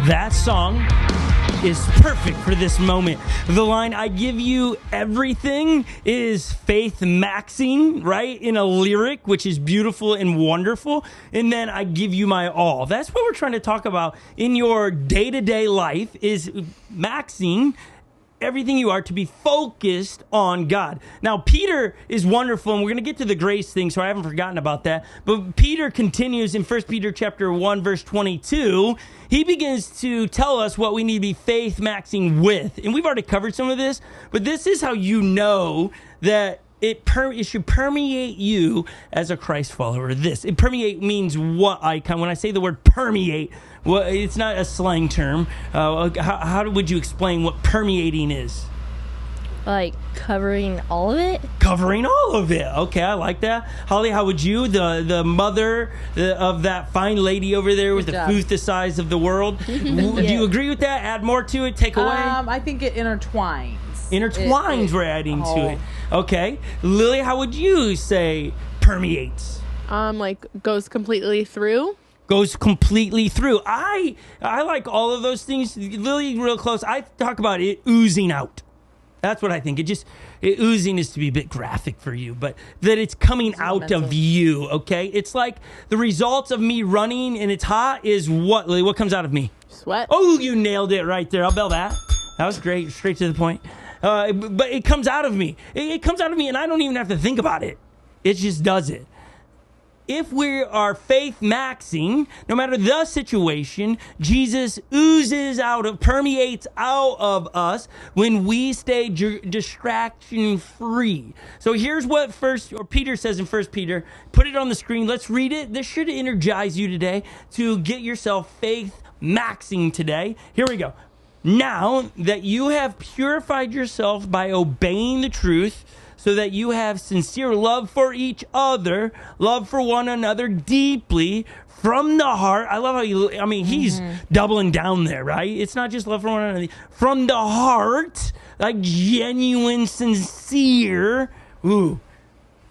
That song is perfect for this moment. The line, I give you everything, is faith maxing, right? In a lyric, which is beautiful and wonderful. And then I give you my all. That's what we're trying to talk about in your day-to-day life, is maxing everything you are to be focused on God. Now, Peter is wonderful, and we're going to get to the grace thing, so I haven't forgotten about that. But Peter continues in 1 Peter chapter 1, verse 22. He begins to tell us what we need to be faith maxing with. And we've already covered some of this, but this is how you know that it should permeate you as a Christ follower. It permeate means what, Icon? When I say the word permeate, well, it's not a slang term. How would you explain what permeating is? Like covering all of it? Covering all of it. Okay, I like that. Holly, how would you, the mother of that fine lady over there with the food the size of the world, do you agree with that? Add more to it? Take away? I think it intertwines. We're adding to it. Okay. Lily, how would you say permeates? Like goes completely through. Goes completely through. I like all of those things. Lily, real close. I talk about it oozing out. That's what I think. Oozing is to be a bit graphic for you, but that it's coming out of you, okay? It's like the results of me running and it's hot is what, Lily? What comes out of me? Sweat. Oh, you nailed it right there. I'll bell that. That was great. Straight to the point. But it comes out of me. It comes out of me, and I don't even have to think about it. It just does it. If we are faith maxing, no matter the situation, Jesus permeates out of us when we stay distraction free. So here's what Peter says in 1 Peter. Put it on the screen. Let's read it. This should energize you today to get yourself faith maxing today. Here we go. Now that you have purified yourself by obeying the truth, so that you have sincere love for each other, love for one another deeply from the heart. I love how he's doubling down there, right? It's not just love for one another. From the heart, like genuine, sincere. Ooh,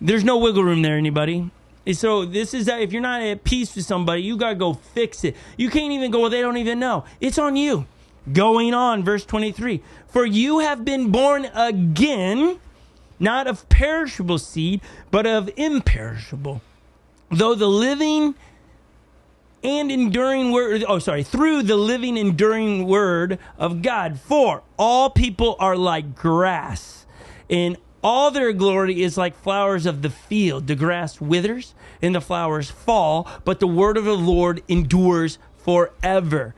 there's no wiggle room there, anybody? So this is that if you're not at peace with somebody, you got to go fix it. You can't even go, well, they don't even know. It's on you. Going on, verse 23. For you have been born again, not of perishable seed, but of imperishable. Though the living and enduring word, through the living, enduring word of God. For all people are like grass, and all their glory is like flowers of the field. The grass withers and the flowers fall, but the word of the Lord endures forever.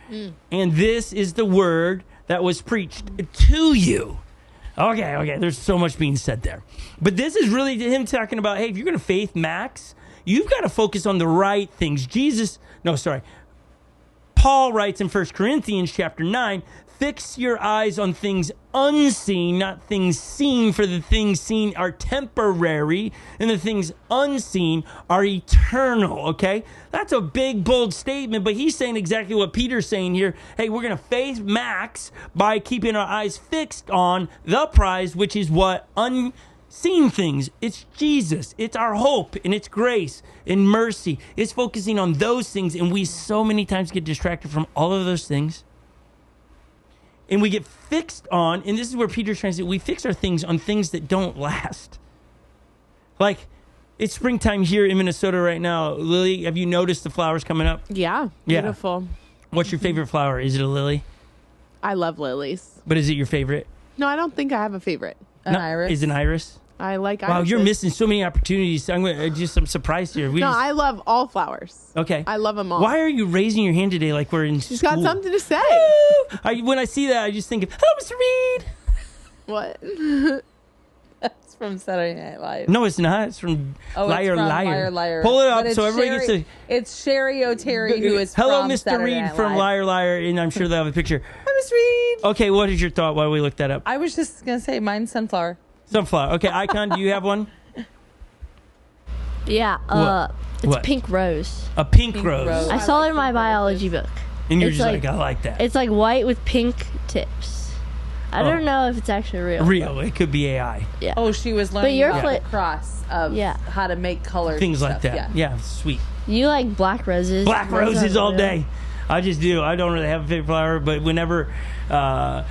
And this is the word that was preached to you. Okay, there's so much being said there. But this is really him talking about, hey, if you're going to faith max, you've got to focus on the right things. Paul writes in 1 Corinthians chapter 9, fix your eyes on things unseen, not things seen, for the things seen are temporary, and the things unseen are eternal, okay? That's a big, bold statement, but he's saying exactly what Peter's saying here. Hey, we're going to faith max by keeping our eyes fixed on the prize, which is what? Unseen things. It's Jesus. It's our hope, and it's grace and mercy. It's focusing on those things, and we so many times get distracted from all of those things. And we get fixed on, and this is where Peter's trying to say, we fix our things on things that don't last. Like, it's springtime here in Minnesota right now. Lily, have you noticed the flowers coming up? Yeah, beautiful. What's your favorite flower? Is it a lily? I love lilies. But is it your favorite? No, I don't think I have a favorite. An iris. Is it an iris? I like Wow, irises. you're missing so many opportunities. I'm surprised here. I love all flowers. Okay. I love them all. Why are you raising your hand today like we're in She's school? got something to say. When I see that, I just think of, hello, Mr. Reed. What? That's from Saturday Night Live. No, it's not. It's from Liar, Liar. Pull it up so everybody gets to... It's Sherry O'Terry who is hello, from Mr. Saturday Reed Night from Live. Liar, Liar, and I'm sure they'll have a picture. Hi, Mr. Reed. Okay, what is your thought while we look that up? I was just going to say mine's sunflower. Sunflower. Okay, Icon, do you have one? Yeah, it's What? a pink rose. A pink rose. I saw it in my biology book. And you're It's just like- I like that. It's like white with pink tips. I don't know if it's actually real. Real. It could be AI. Yeah. Oh, she was learning your about fla- the cross of how to make colors. Things and like stuff. that. Yeah. Yeah, sweet. You like black roses. Black Those roses are all real. day. I just do. I don't really have a favorite flower, but whenever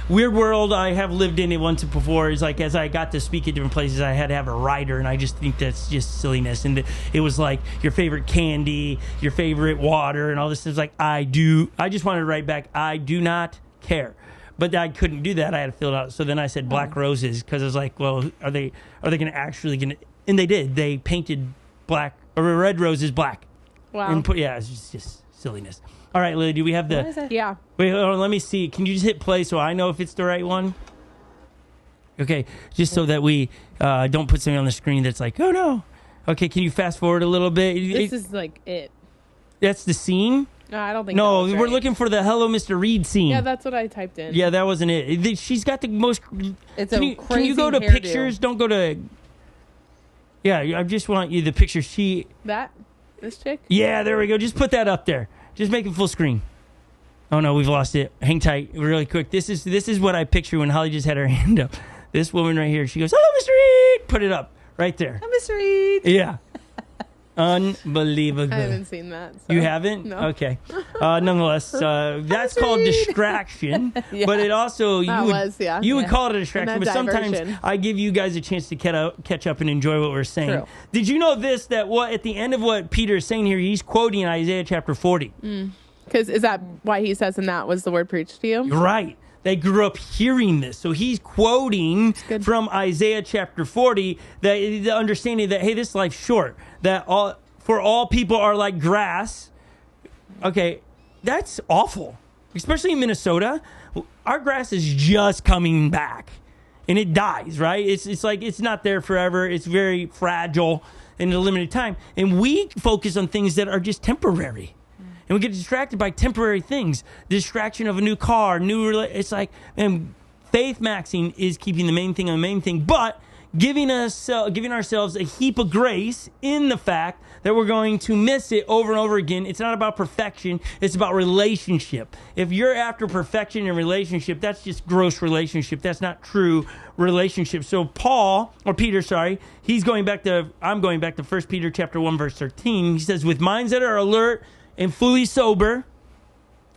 Weird World, I have lived in it once before. It's like as I got to speak at different places, I had to have a rider, and I just think that's just silliness. And it was like your favorite candy, your favorite water, and all this is like I just wanted to write back. I do not care. But I couldn't do that. I had to fill it out. So then I said black roses because I was like, well, are they going to actually going to? And they did. They painted black or red roses black. Wow. And it's just silliness. All right, Lily, do we have the? Yeah. Wait, hold on, let me see. Can you just hit play so I know if it's the right one? Okay, just so that we don't put something on the screen that's like, oh no. Okay, can you fast forward a little bit? This is like it. That's the scene? No, I don't think. No, that was we're right. looking for the Hello, Mr. Reed scene. Yeah, that's what I typed in. Yeah, that wasn't it. She's got the most. It's can a you crazy go to hairdo. pictures? Don't go to. Yeah, I just want you the picture. This chick. Yeah, there we go. Just put that up there. Just make it full screen. Oh no, we've lost it. Hang tight, really quick. This is what I picture when Holly just had her hand up. This woman right here. She goes, "Hello, Mr. Reed." Put it up right there. I'm Mr. Reed. Yeah. Unbelievable. I haven't seen that. So. You haven't? No. Okay. Nonetheless, that's called distraction. Yeah. But it also you would call it a distraction. And But sometimes diversion. I give you guys a chance to catch up and enjoy what we're saying. True. Did you know this? That at the end of what Peter is saying here, he's quoting Isaiah chapter 40. Because is that why he says, and that was the word preached to you? Right. They grew up hearing this. So he's quoting from Isaiah chapter 40, the understanding that, hey, this life's short, that all people are like grass. Okay, that's awful, especially in Minnesota. Our grass is just coming back, and it dies, right? It's like it's not there forever. It's very fragile in a limited time. And we focus on things that are just temporary. And we get distracted by temporary things. Distraction of a new car, it's like, man, faith maxing is keeping the main thing on the main thing, but giving ourselves a heap of grace in the fact that we're going to miss it over and over again. It's not about perfection. It's about relationship. If you're after perfection in relationship, that's just gross relationship. That's not true relationship. So Peter, I'm going back to 1 Peter chapter 1, verse 13. He says, with minds that are alert and fully sober,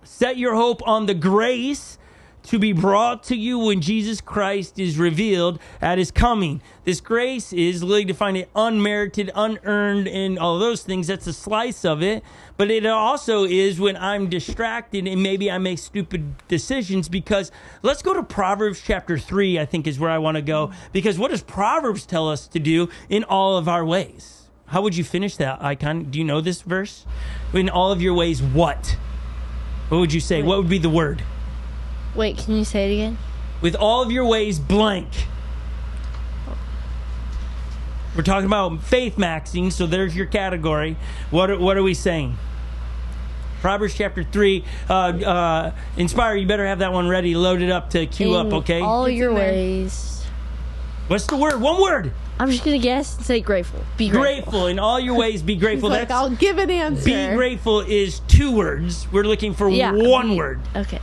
set your hope on the grace to be brought to you when Jesus Christ is revealed at his coming. This grace is, Lily defined it, unmerited, unearned, and all those things. That's a slice of it. But it also is when I'm distracted and maybe I make stupid decisions, because let's go to Proverbs chapter 3, I think is where I want to go. Because what does Proverbs tell us to do in all of our ways? How would you finish that, Icon? Do you know this verse? In all of your ways, what? What would you say? What would be the word? Wait, can you say it again? With all of your ways, blank. We're talking about faith maxing, so there's your category. What are we saying? Proverbs chapter 3. Inspire, you better have that one ready, loaded up to queue up, okay? All your in there. ways. What's the word? One word. I'm just going to guess and say grateful. Be grateful. Grateful. In all your ways, be grateful. He's like, I'll give an answer. Be grateful is 2 words. We're looking for one word. Okay.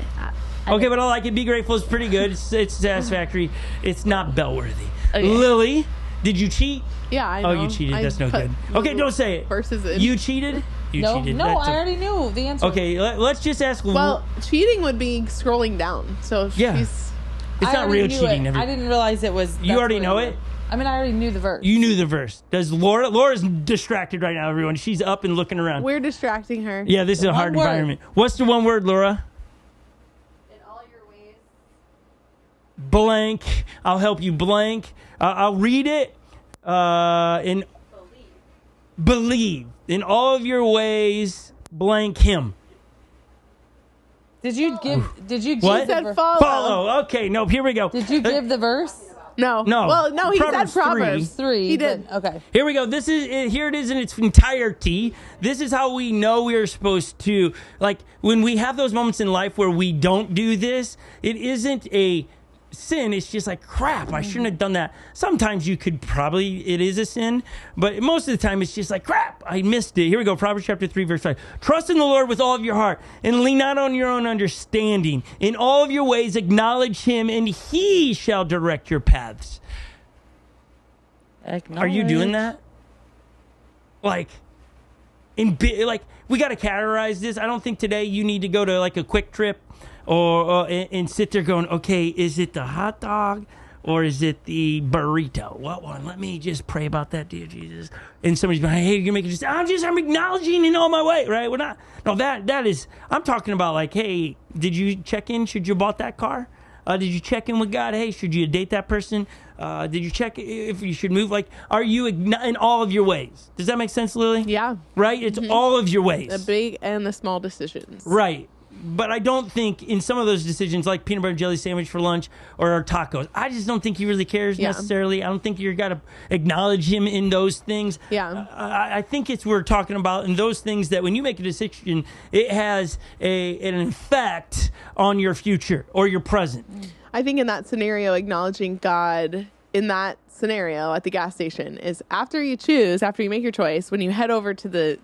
Okay, but I like it. Be grateful is pretty good. It's satisfactory. It's not bell-worthy. Okay. Lily, did you cheat? Yeah, I know. Oh, you cheated. That's no good. Okay, don't say it. Verses in. You cheated? You cheated. No, I already knew the answer. Okay, let's just ask. Well, cheating would be scrolling down. So if Yeah. she's... It's not real cheating. I didn't realize it was. You already know it? I mean, I already knew the verse. You knew the verse. Does Laura's distracted right now, everyone. She's up and looking around. We're distracting her. Yeah, this is a hard environment. What's the one word, Laura? In all your ways. Blank. I'll help you. Blank. I'll read it. Believe. In all of your ways, blank him. Did you give What? the said verse? follow. Follow. Okay, no, here we go. Did you give the verse? No. No. Well, no, he Proverbs said Proverbs. 3. He did. Okay. Here we go. Here it is in its entirety. This is how we know we are supposed to, like, when we have those moments in life where we don't do this, it isn't a sin. It's just like, crap, I shouldn't have done that. Sometimes it is a sin, but most of the time it's just like, crap, I missed it. Here we go. Proverbs chapter 3, verse 5. Trust in the Lord with all of your heart and lean not on your own understanding. In all of your ways acknowledge him, and he shall direct your paths. Are you doing that? Like, like we got to categorize this. I don't think today you need to go to like a Quick Trip or and sit there going, okay, is it the hot dog or is it the burrito? What one? Let me just pray about that, dear Jesus. And somebody's going, hey, you're gonna make it I'm acknowledging in all my way, right? We're not. No, that is. I'm talking about like, hey, did you check in? Should you bought that car? Did you check in with God? Hey, should you date that person? Did you check if you should move? Like, are you in all of your ways? Does that make sense, Lily? Yeah. Right? It's all of your ways. The big and the small decisions. Right. But I don't think in some of those decisions, like peanut butter and jelly sandwich for lunch or tacos, I just don't think he really cares necessarily. I don't think you've got to acknowledge him in those things. Yeah. I think we're talking about in those things that when you make a decision, it has an effect on your future or your present. I think in that scenario, acknowledging God in that scenario at the gas station is after you make your choice, when you head over to the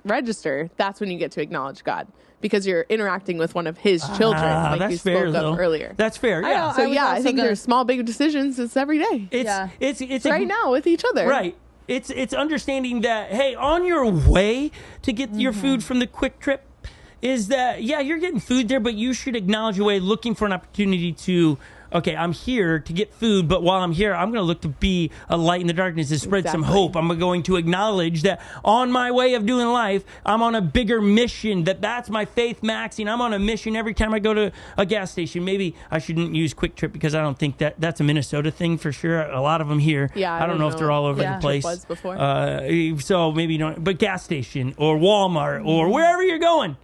register, that's when you get to acknowledge God. Because you're interacting with one of his children, like you spoke of earlier. That's fair, yeah. I think there's small, big decisions. It's every day. It's right now with each other. Right. It's understanding that, hey, on your way to get your food from the Quick Trip, is that, you're getting food there, but you should acknowledge your way, looking for an opportunity to, okay, I'm here to get food, but while I'm here, I'm going to look to be a light in the darkness to spread some hope. I'm going to acknowledge that on my way of doing life, I'm on a bigger mission, that's my faith maxing. I'm on a mission every time I go to a gas station. Maybe I shouldn't use Quick Trip because I don't think that's a Minnesota thing for sure. A lot of them here. Yeah, I don't know if they're all over the place. Was before. So maybe don't, but gas station or Walmart or wherever you're going.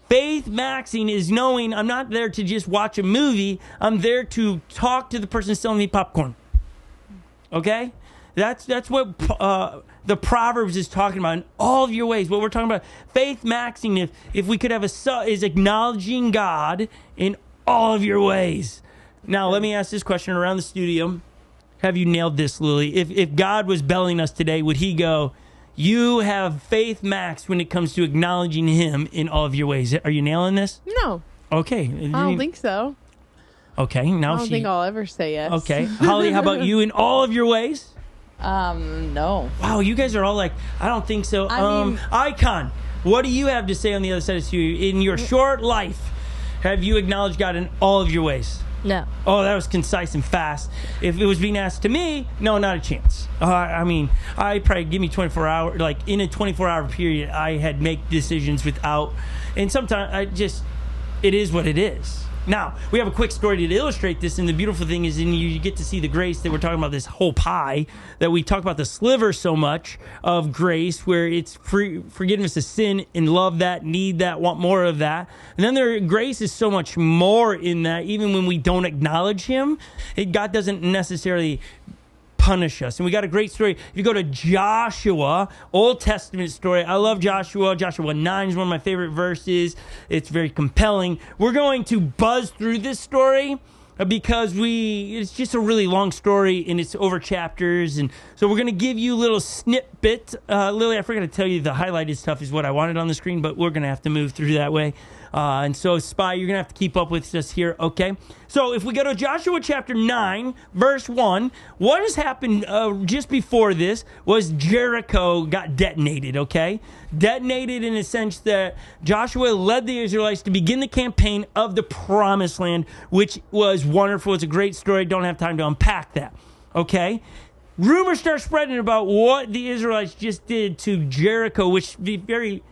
Faith maxing is knowing I'm not there to just watch a movie. I'm there to talk to the person selling me popcorn. Okay? That's what the Proverbs is talking about in all of your ways. What we're talking about, faith maxing, if we could have is acknowledging God in all of your ways. Now, let me ask this question around the studio. Have you nailed this, Lily? If God was belling us today, would he go, you have faith max when it comes to acknowledging him in all of your ways? Are you nailing this? No. Okay. I don't think so. Okay. Now I don't think I'll ever say yes. Okay. Holly, how about you in all of your ways? No. Wow, you guys are all like, I don't think so. Icon, what do you have to say on the other side of the studio? In your short life, have you acknowledged God in all of your ways? No. Oh, that was concise and fast. If it was being asked to me, no, not a chance. I probably give me 24 hours, like in a 24-hour period, I had make decisions without, and sometimes it is what it is. Now, we have a quick story to illustrate this, and the beautiful thing is you get to see the grace that we're talking about, this whole pie, that we talk about the sliver so much of grace, where it's forgiveness of sin and love that, need that, want more of that. And then grace is so much more in that, even when we don't acknowledge him, God doesn't necessarily punish us. And we got a great story. If you go to Joshua, Old Testament story, I love Joshua. Joshua 9 is one of my favorite verses. It's very compelling. We're going to buzz through this story because it's just a really long story and it's over chapters. And so we're going to give you a little snippet. Lily, I forgot to tell you the highlighted stuff is what I wanted on the screen, but we're going to have to move through that way. And so, Spy, you're going to have to keep up with us here, okay? So, if we go to Joshua chapter 9, verse 1, what has happened just before this was Jericho got detonated, okay? Detonated in a sense that Joshua led the Israelites to begin the campaign of the Promised Land, which was wonderful. It's a great story. Don't have time to unpack that, okay? Rumors start spreading about what the Israelites just did to Jericho, which it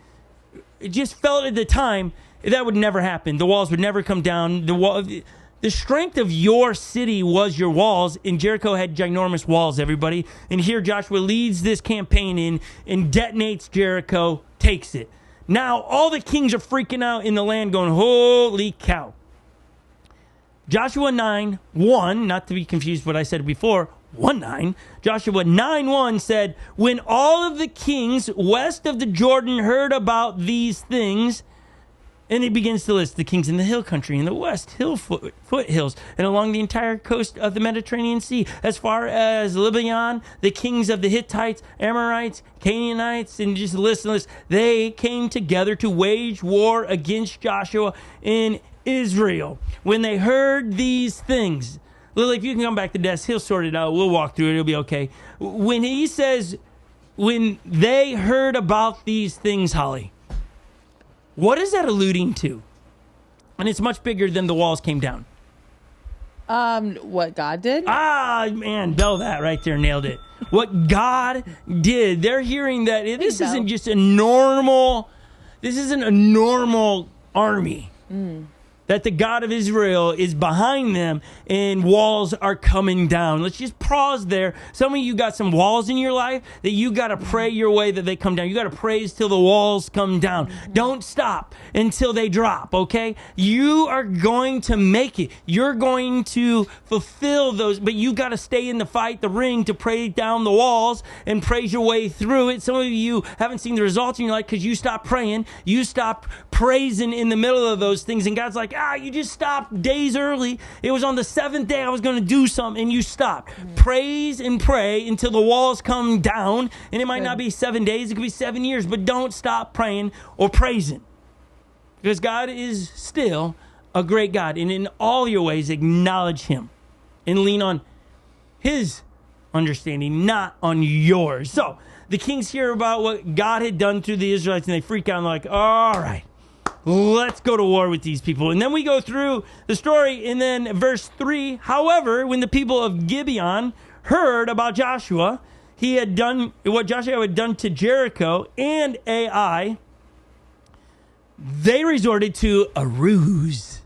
just felt at the time that would never happen. The walls would never come down. The strength of your city was your walls, and Jericho had ginormous walls, everybody. And here Joshua leads this campaign in and detonates Jericho, takes it. Now all the kings are freaking out in the land going, holy cow. Joshua 9:1, not to be confused with what I said before, 1:9. Joshua 9:1 said, when all of the kings west of the Jordan heard about these things, and he begins to list the kings in the hill country, in the west hill foothills, and along the entire coast of the Mediterranean Sea, as far as Lebanon, the kings of the Hittites, Amorites, Canaanites, and just list. They came together to wage war against Joshua in Israel. When they heard these things, Lily, if you can come back to desk, he'll sort it out. We'll walk through it. It'll be okay. When he says when they heard about these things, Holly, what is that alluding to? And it's much bigger than the walls came down. What God did? Ah, man, Bell, that right there nailed it. What God did. They're hearing that this isn't just a normal. This isn't a normal army. That the God of Israel is behind them and walls are coming down. Let's just pause there. Some of you got some walls in your life that you got to pray your way that they come down. You got to praise till the walls come down. Don't stop until they drop, okay? You are going to make it. You're going to fulfill those, but you got to stay in the fight, the ring, to pray down the walls and praise your way through it. Some of you haven't seen the results in your life because you stopped praying. You stopped praising in the middle of those things, and God's like, you just stopped days early. It was on the 7th day I was going to do something, and you stopped. Praise and pray until the walls come down, and it might not be 7 days. It could be 7 years, but don't stop praying or praising, because God is still a great God, and in all your ways acknowledge him and lean on his understanding, not on yours. So the kings hear about what God had done through the Israelites, and they freak out and they're like, all right, let's go to war with these people. And then we go through the story, and then verse 3, however, when the people of Gibeon heard about Joshua, he had done what Joshua had done to Jericho and Ai, they resorted to a ruse.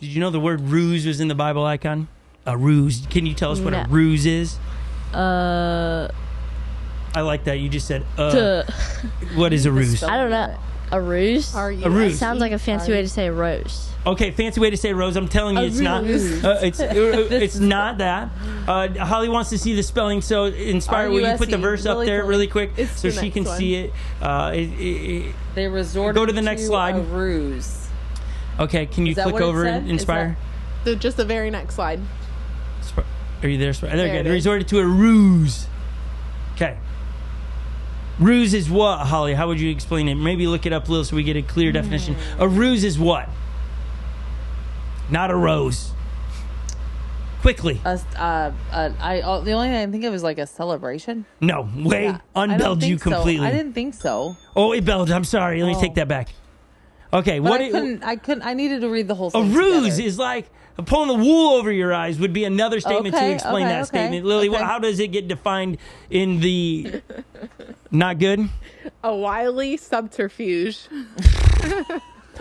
Did you know the word ruse was in the Bible icon? A ruse. Can you tell us what a ruse is? I like that. You just said, what is a ruse? I don't know. A ruse? A ruse. Sounds like a fancy way to say rose. Okay, fancy way to say rose. I'm telling you, it's not. It's not that. Holly wants to see the spelling, so Inspire, will you put the verse up there really quick so she can see it? They resorted go to the next slide. A ruse. Okay, can you click over and Inspire? Just the very next slide. Are you there? There you go. They resorted to a ruse. Okay. Ruse is what, Holly? How would you explain it?Maybe look it up, Lil, so we get a clear definition. A ruse is what? Not a rose. Quickly. The only thing I think of is like a celebration. No, unbelled you completely. So. I didn't think so. Oh, it belled. I'm sorry. Let me take that back. Okay, but I needed to read the whole thing. A ruse is like pulling the wool over your eyes would be another statement to explain that statement. Lily, how does it get defined in the not good? A wily subterfuge.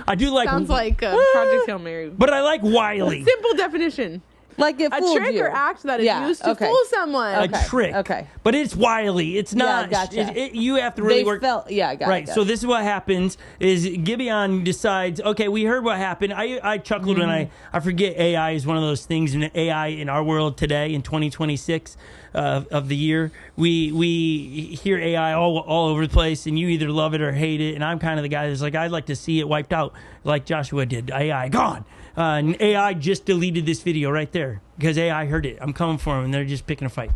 I do like sounds like Project Hail Mary, but I like wily. Simple definition. Like it a trick or act that is used to fool someone. A trick. Okay. But it's wily. It's not. Yeah, gotcha. You have to really work. Got right. it. So this is what happens is Gibeon decides, okay, we heard what happened. I chuckled when I forget AI is one of those things, and AI in our world today in 2026 of the year, we hear AI all over the place, and you either love it or hate it. And I'm kind of the guy that's like, I'd like to see it wiped out like Joshua did. AI gone. And AI just deleted this video right there because AI heard it. I'm coming for them, and they're just picking a fight.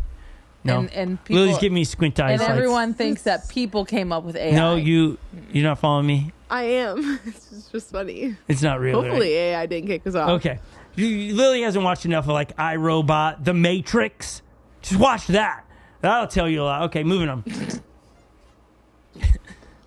No, and people, Lily's giving me squint eyes. And everyone thinks that people came up with AI. No, you're not following me. I am. It's just funny. It's not real. Hopefully, right? AI didn't kick us off. Okay, Lily hasn't watched enough of like iRobot, The Matrix. Just watch that. That'll tell you a lot. Okay, moving on.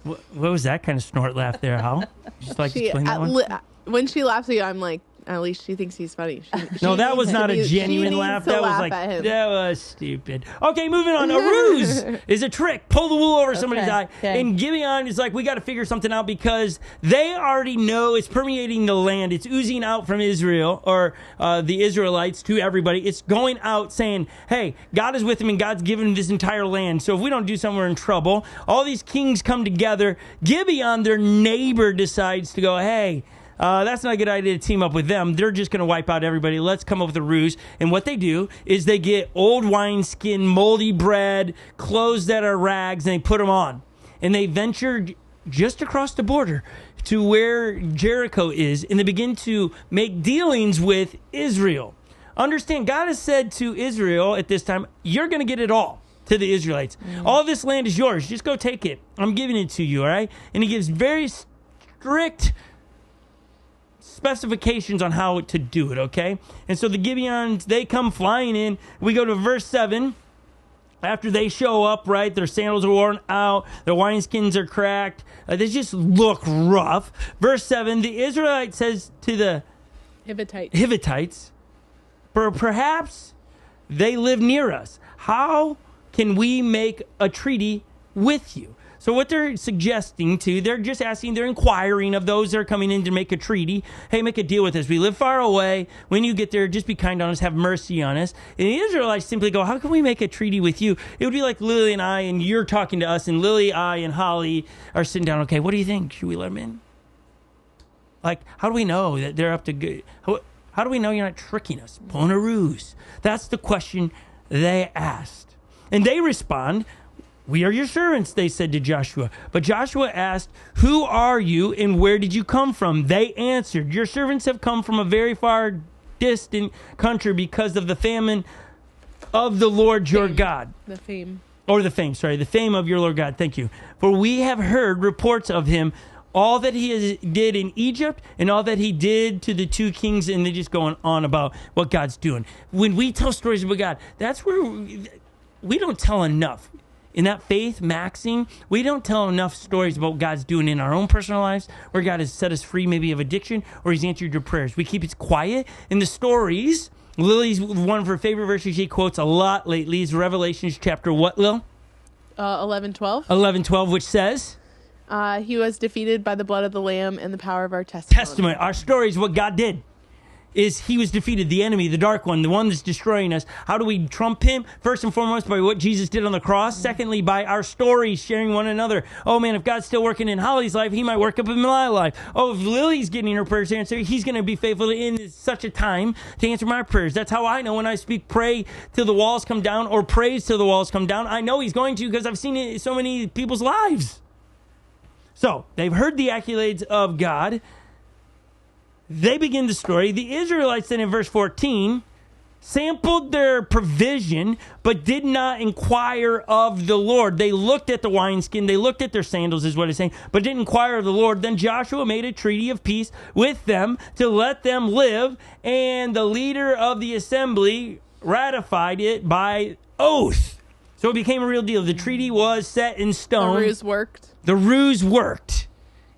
What was that kind of snort laugh there, Hal? Just like explain that one. When she laughs at you, I'm like, at least she thinks he's funny. No, that was not a genuine laugh. That was like, that was stupid. Okay, moving on. A ruse is a trick. Pull the wool over somebody's eye. Okay. And Gibeon is like, we got to figure something out because they already know it's permeating the land. It's oozing out from Israel or the Israelites to everybody. It's going out saying, hey, God is with him and God's given him this entire land. So if we don't do something, we're in trouble. All these kings come together. Gibeon, their neighbor, decides to go, hey, that's not a good idea to team up with them. They're just going to wipe out everybody. Let's come up with a ruse. And what they do is they get old wineskin, moldy bread, clothes that are rags, and they put them on. And they venture just across the border to where Jericho is, and they begin to make dealings with Israel. Understand, God has said to Israel at this time, you're going to get it all. To the Israelites. All this land is yours. Just go take it. I'm giving it to you, all right? And he gives very strict specifications on how to do it, okay? And so the Gibeons, they come flying in. We go to verse 7. after they show up, right, their sandals are worn out, their wineskins are cracked. They just look rough. Verse 7, the Israelite says to the Hittites, perhaps they live near us. How can we make a treaty with you? So what they're suggesting they're just asking, they're inquiring of those that are coming in to make a treaty. Hey, make a deal with us. We live far away. When you get there, just be kind on us, have mercy on us. And the Israelites simply go, how can we make a treaty with you? It would be like Lily and I, and you're talking to us, and Lily, I, and Holly are sitting down. Okay, what do you think? Should we let them in? Like, how do we know that they're up to good? How do we know you're not tricking us? Pulling a ruse. That's the question they asked. And they respond, we are your servants, they said to Joshua. But Joshua asked, who are you and where did you come from? They answered, your servants have come from a very far distant country because of the famine of the Lord your God. The fame of your Lord God. Thank you. For we have heard reports of him, all that he did in Egypt and all that he did to the two kings, and they're just going on about what God's doing. When we tell stories about God, that's where we don't tell enough. In that faith maxing, we don't tell enough stories about what God's doing in our own personal lives, where God has set us free maybe of addiction, or he's answered your prayers. We keep it quiet. In the stories, Lily's one of her favorite verses she quotes a lot lately is Revelations chapter what, Lil? 11:12. 11:12, which says? He was defeated by the blood of the Lamb and the power of our testimony. Our story is what God did. Is he was defeated, the enemy, the dark one, the one that's destroying us. How do we trump him? First and foremost, by what Jesus did on the cross. Secondly, by our stories, sharing one another. Oh, man, if God's still working in Holly's life, he might work up in my life. Oh, if Lily's getting her prayers answered, he's going to be faithful in such a time to answer my prayers. That's how I know when I speak pray till the walls come down or praise till the walls come down. I know he's going to because I've seen it in so many people's lives. So, they've heard the accolades of God. They begin the story. The Israelites then in verse 14 sampled their provision, but did not inquire of the Lord. They looked at the wineskin. They looked at their sandals is what it's saying, but didn't inquire of the Lord. Then Joshua made a treaty of peace with them to let them live, and the leader of the assembly ratified it by oath. So it became a real deal. The treaty was set in stone. The ruse worked. The ruse worked.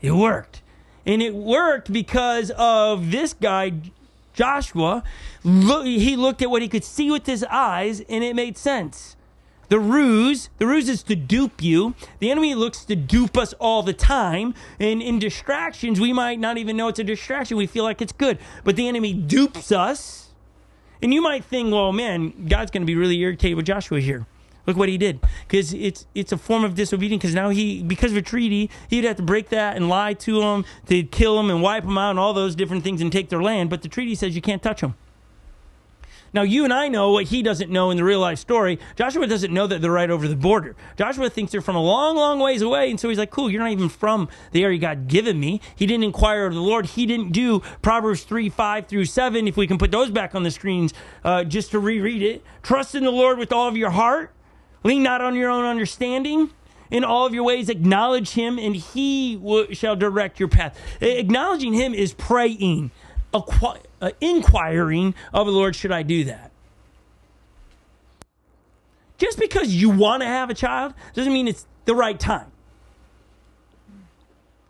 It worked. And it worked because of this guy, Joshua. He looked at what he could see with his eyes, and it made sense. The ruse is to dupe you. The enemy looks to dupe us all the time. And in distractions, we might not even know it's a distraction. We feel like it's good. But the enemy dupes us. And you might think, well, man, God's going to be really irritated with Joshua here. Look what he did, because it's a form of disobedience. Because now because of a treaty, he'd have to break that and lie to them, to kill them and wipe them out and all those different things and take their land. But the treaty says you can't touch them. Now, you and I know what he doesn't know in the real life story. Joshua doesn't know that they're right over the border. Joshua thinks they're from a long, long ways away. And so he's like, cool, you're not even from the area God given me. He didn't inquire of the Lord. He didn't do Proverbs 3:5-7, if we can put those back on the screens just to reread it. Trust in the Lord with all of your heart. Lean not on your own understanding. In all of your ways, acknowledge him, and he shall direct your path. Acknowledging him is praying, inquiring of the Lord, should I do that? Just because you want to have a child doesn't mean it's the right time.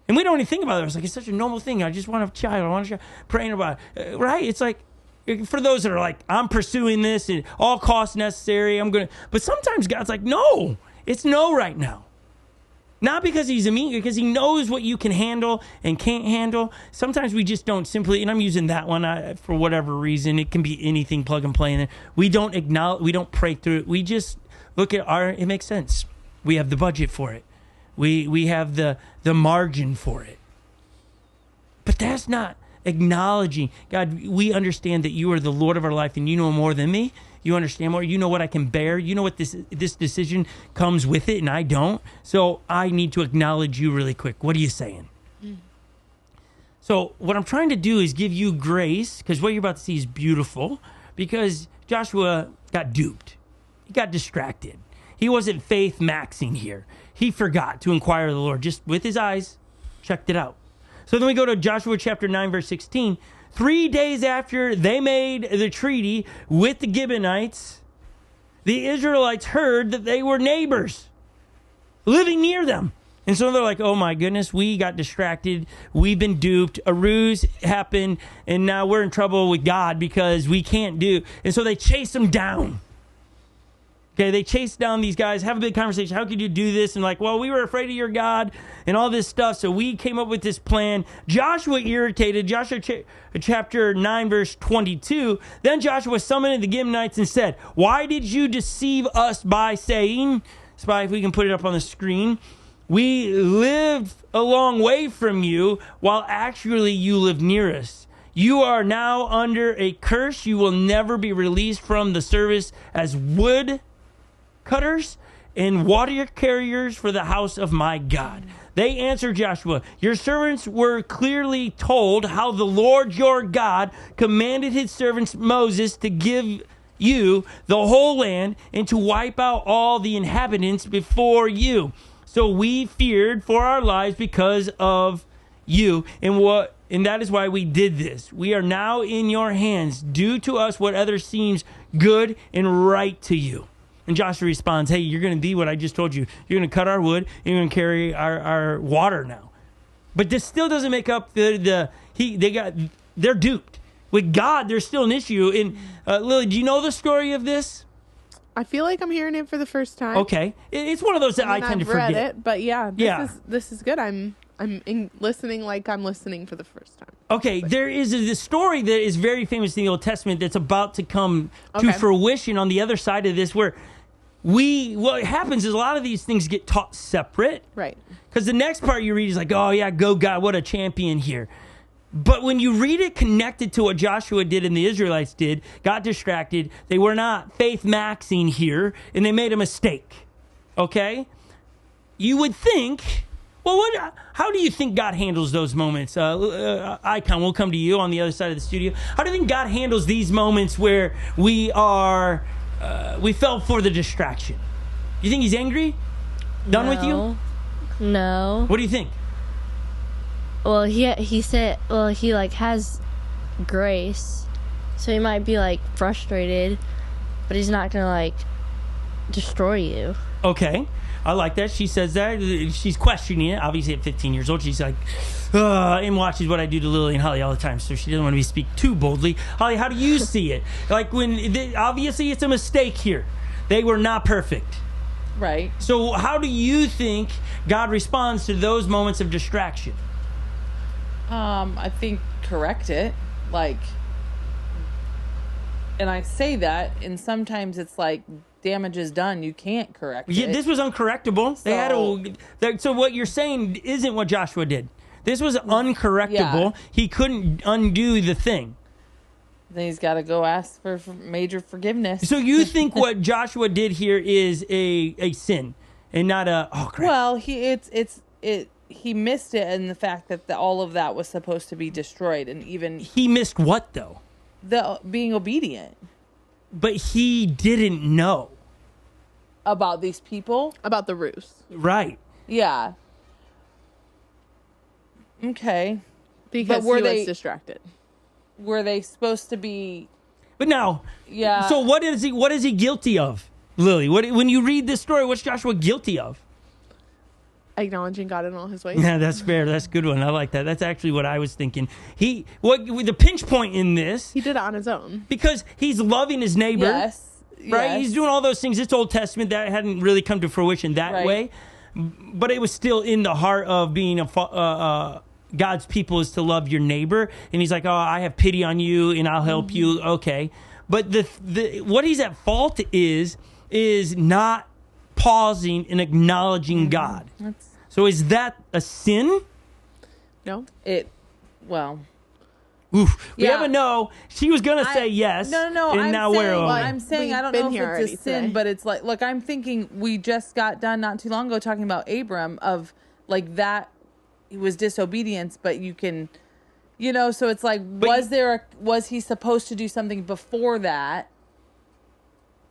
And we don't even think about it. It's like, it's such a normal thing. I just want to have a child. I want to praying about it. Right? It's like, for those that are like, I'm pursuing this at all costs necessary, but sometimes God's like, no, it's no right now. Not because he's mean, because he knows what you can handle and can't handle. Sometimes we just don't simply, and I'm using that one for whatever reason. It can be anything, plug and play in it. We don't acknowledge, we don't pray through it. We just look at it makes sense. We have the budget for it. We have the margin for it. But that's not acknowledging, God, we understand that you are the Lord of our life and you know more than me. You understand more. You know what I can bear. You know what this decision comes with it, and I don't. So I need to acknowledge you really quick. What are you saying? So what I'm trying to do is give you grace, because what you're about to see is beautiful, because Joshua got duped. He got distracted. He wasn't faith maxing here. He forgot to inquire of the Lord. Just with his eyes, checked it out. So then we go to Joshua chapter 9, verse 16. 3 days after they made the treaty with the Gibeonites, the Israelites heard that they were neighbors living near them. And so they're like, oh my goodness, we got distracted. We've been duped. A ruse happened. And now we're in trouble with God because we can't do. And so they chase them down. Okay, they chase down these guys, have a big conversation. How could you do this? And like, well, we were afraid of your God and all this stuff. So we came up with this plan. Joshua irritated. Joshua chapter 9, verse 22. Then Joshua summoned the Gibeonites and said, why did you deceive us by saying, Spy, if we can put it up on the screen, we lived a long way from you while actually you live near us. You are now under a curse. You will never be released from the service as wood cutters and water carriers for the house of my God. They answered Joshua, your servants were clearly told how the Lord your God commanded his servant Moses to give you the whole land and to wipe out all the inhabitants before you. So we feared for our lives because of you, and that is why we did this. We are now in your hands. Do to us whatever seems good and right to you. And Joshua responds, hey, you're going to do what I just told you. You're going to cut our wood, and you're going to carry our water now. But this still doesn't make up they're duped. With God, there's still an issue. And Lily, do you know the story of this? I feel like I'm hearing it for the first time. Okay. It's one of those that I tend to forget. I've read it, but this is good. I'm listening like I'm listening for the first time. Okay, there is this story that is very famous in the Old Testament that's about to come to fruition on the other side of this, where what happens is a lot of these things get taught separate. Right. Because the next part you read is like, oh yeah, go God, what a champion here. But when you read it connected to what Joshua did and the Israelites did, got distracted, they were not faith maxing here, and they made a mistake. Okay? You would think, well, how do you think God handles those moments? Icon, we'll come to you on the other side of the studio. How do you think God handles these moments where we fell for the distraction? You think he's angry? Done with you? No. What do you think? Well, he said, well, he like has grace, so he might be like frustrated, but he's not gonna like destroy you. Okay, I like that. She says that. She's questioning it. Obviously, at 15 years old, she's like, and watches what I do to Lily and Holly all the time, so she doesn't want to speak too boldly. Holly, how do you see it? Like obviously, it's a mistake here. They were not perfect. Right. So how do you think God responds to those moments of distraction? I think correct it, like, and I say that, and sometimes it's like damage is done, you can't correct it. Yeah, this was uncorrectable. So what you're saying isn't what Joshua did. This was uncorrectable. Yeah. He couldn't undo the thing. Then he's got to go ask for major forgiveness. So you think what Joshua did here is a sin and not a crap. Well, he missed it in the fact that all of that was supposed to be destroyed, and even he missed what though? The being obedient. But he didn't know about these people, about the ruse. Right. Yeah. Okay. Because he was distracted. Were they supposed to be? But now, yeah. So what is he guilty of, Lily? When you read this story, what's Joshua guilty of? Acknowledging God in all his ways. Yeah, that's fair. That's a good one. I like that. That's actually what I was thinking. The pinch point in this, he did it on his own because he's loving his neighbor. Yes. Right. Yes. He's doing all those things. It's Old Testament that hadn't really come to fruition that way, but it was still in the heart of being God's people is to love your neighbor. And he's like, oh, I have pity on you and I'll help you. Okay. But what he's at fault is not pausing and acknowledging God. So is that a sin? No. Oof. We have a no. She was going to say yes. No. And I'm now saying, we're I'm saying I don't know if it's a sin, today. but it's like, look, I'm thinking we just got done not too long ago talking about Abram of like that it was disobedience, but you can, so it's like, was he supposed to do something before that?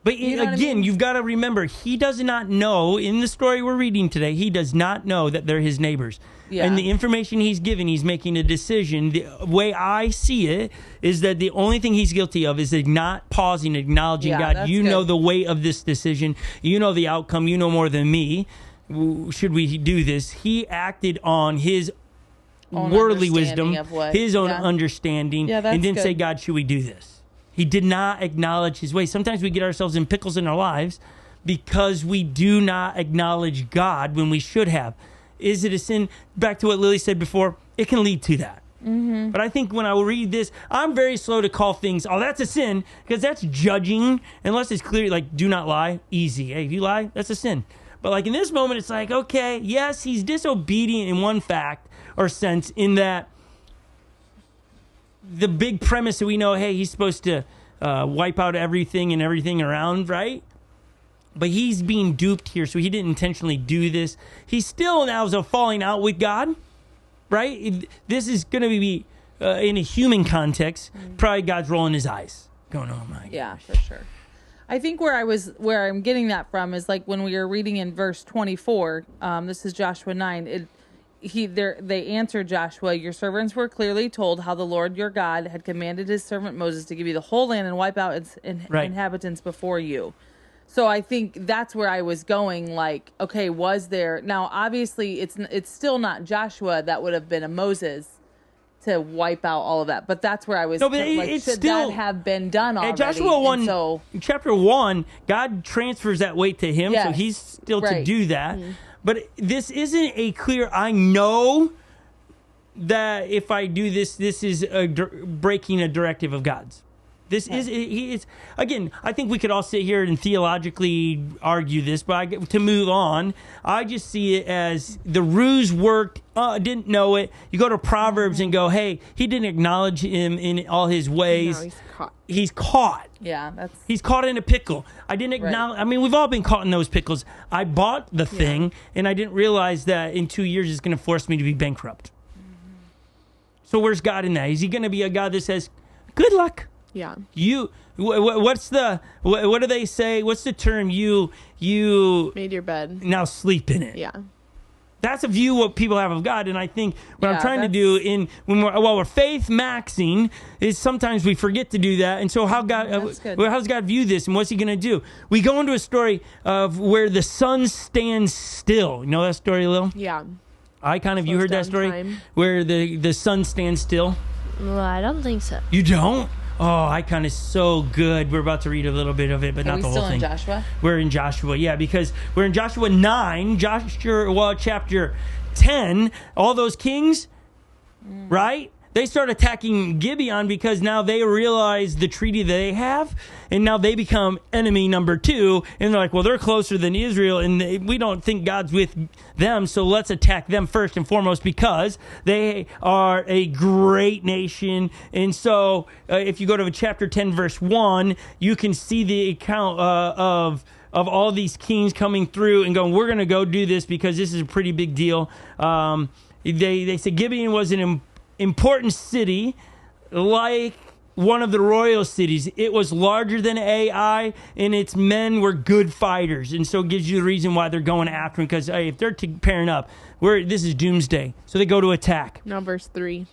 But you've got to remember, he does not know, in the story we're reading today, he does not know that they're his neighbors. Yeah. And the information he's given, he's making a decision. The way I see it is that the only thing he's guilty of is not pausing, acknowledging, Yeah, God, that's you know good. the weight of this decision. You know the outcome. You know more than me. Should we do this? He acted on his Own worldly understanding wisdom, of what- his own yeah. understanding, Yeah, that's and didn't say, good. God, should we do this? He did not acknowledge his way. Sometimes we get ourselves in pickles in our lives because we do not acknowledge God when we should have. Is it a sin? Back to what Lily said before, it can lead to that. Mm-hmm. But I think when I read this, I'm very slow to call things, oh, that's a sin, because that's judging, unless it's clear, like, do not lie, easy. Hey, if you lie, that's a sin. But like in this moment, it's like, okay, yes, he's disobedient in one fact or sense, in that the big premise that we know, hey, he's supposed to wipe out everything and everything around, right? But he's being duped here, so he didn't intentionally do this. He still now is falling out with God, right? This is going to be, in a human context, probably God's rolling his eyes, going, oh my God. Yeah, for sure. I think where I'm getting that from is like when we were reading in verse 24. This is Joshua 9. They answered Joshua, your servants were clearly told how the Lord your God had commanded his servant Moses to give you the whole land and wipe out its inhabitants before you. So I think that's where I was going. Like, okay, was there now? Obviously, it's still not Joshua that would have been a Moses to wipe out all of that. But that's where I was. No, but like, it's should still, that have been done already? Joshua 1, And so chapter 1, God transfers that weight to him, so Yes, he's still to right. do that. But this isn't a clear, I know that if I do this, this is breaking a directive of God's. This is again, I think we could all sit here and theologically argue this, but to move on, I just see it as the ruse worked, didn't know it. You go to Proverbs and go, hey, he didn't acknowledge him in all his ways. No, he's caught. He's caught. yeah, He's caught in a pickle. I didn't acknowledge. I mean, we've all been caught in those pickles. I bought the thing, and I didn't realize that in 2 years it's going to force me to be bankrupt. So where's God in that? Is he going to be a God that says, good luck? Yeah. What's the, what do they say? What's the term? You Made your bed. now sleep in it. Yeah. That's a view what people have of God, and I think what I'm Yeah, trying to do while we're faith maxing is sometimes we forget to do that. And so how does God view this, and what's he going to do? We go into a story of where the sun stands still. You know that story, Lil? Yeah. I kind of, you Slows heard that down story time. where the sun stands still. Well, I don't think so. You don't? Oh, I kind of so good. We're about to read a little bit of it, but are not we the whole still thing. in Joshua? We're in Joshua, yeah, because we're in Joshua 9, chapter 10, all those kings, right? They start attacking Gibeon because now they realize the treaty that they have, and now they become enemy number 2, and they're like, well, they're closer than Israel, and we don't think God's with them, so let's attack them first and foremost because they are a great nation. And so if you go to chapter 10, verse 1, you can see the account of all these kings coming through and going, we're going to go do this because this is a pretty big deal. They said Gibeon was an important city, like one of the royal cities. It was larger than Ai, and its men were good fighters, and so it gives you the reason why they're going after him, because hey, if they're pairing up, this is doomsday, so they go to attack. Now verse 3.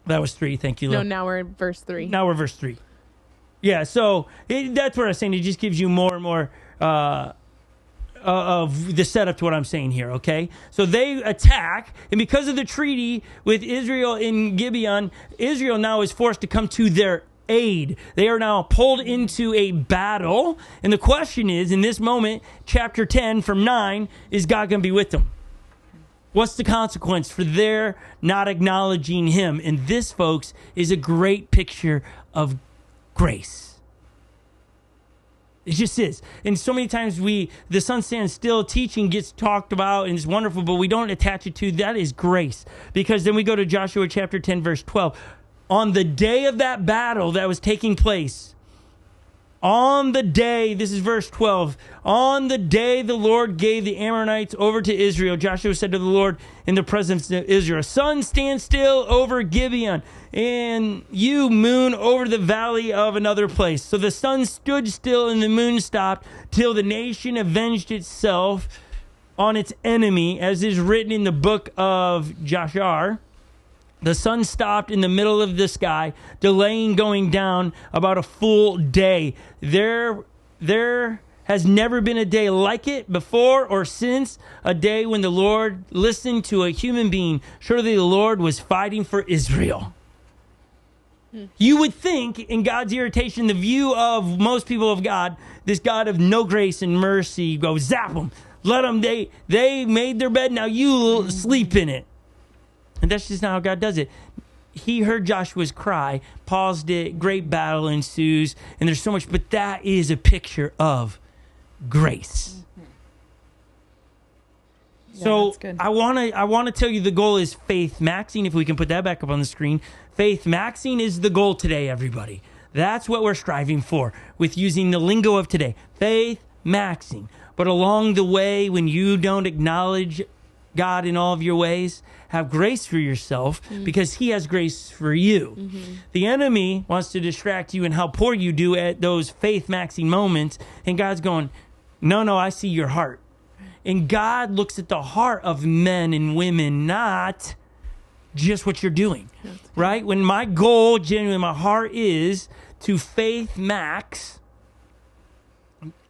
That was 3. Thank you, No, Lil. now we're in verse 3. Now we're verse 3. Yeah, so that's what I was saying. It just gives you more and more of the setup to what I'm saying here, okay? So they attack, and because of the treaty with Israel in Gibeon, Israel now is forced to come to their aid. They are now pulled into a battle, and the question is, in this moment, chapter 10 from 9, is God going to be with them? What's the consequence for their not acknowledging him? And this, folks, is a great picture of grace. It just is. And so many times the sun stands still teaching gets talked about and it's wonderful, but we don't attach it to that is grace. Because then we go to Joshua chapter 10, verse 12. On the day of that battle that was taking place, on the day, this is verse 12, on the day the Lord gave the Ammonites over to Israel, Joshua said to the Lord in the presence of Israel, sun, stand still over Gibeon, and you, moon, over the valley of another place. So the sun stood still and the moon stopped till the nation avenged itself on its enemy, as is written in the book of Joshua. The sun stopped in the middle of the sky, delaying going down about a full day. There has never been a day like it before or since, a day when the Lord listened to a human being. Surely the Lord was fighting for Israel. You would think, in God's irritation, the view of most people of God, this God of no grace and mercy, go zap them, let them. They made their bed, now you sleep in it. And that's just not how God does it. He heard Joshua's cry, paused it, great battle ensues, and there's so much, but that is a picture of grace. So that's good. I want to tell you the goal is faith maxing. If we can put that back up on the screen, faith maxing is the goal today, everybody. That's what we're striving for with using the lingo of today. Faith maxing. But along the way, when you don't acknowledge God in all of your ways, have grace for yourself because he has grace for you. The enemy wants to distract you in how poor you do at those faith maxing moments. And God's going, no, I see your heart. And God looks at the heart of men and women, not just what you're doing, right? When my goal, genuinely, my heart is to faith max,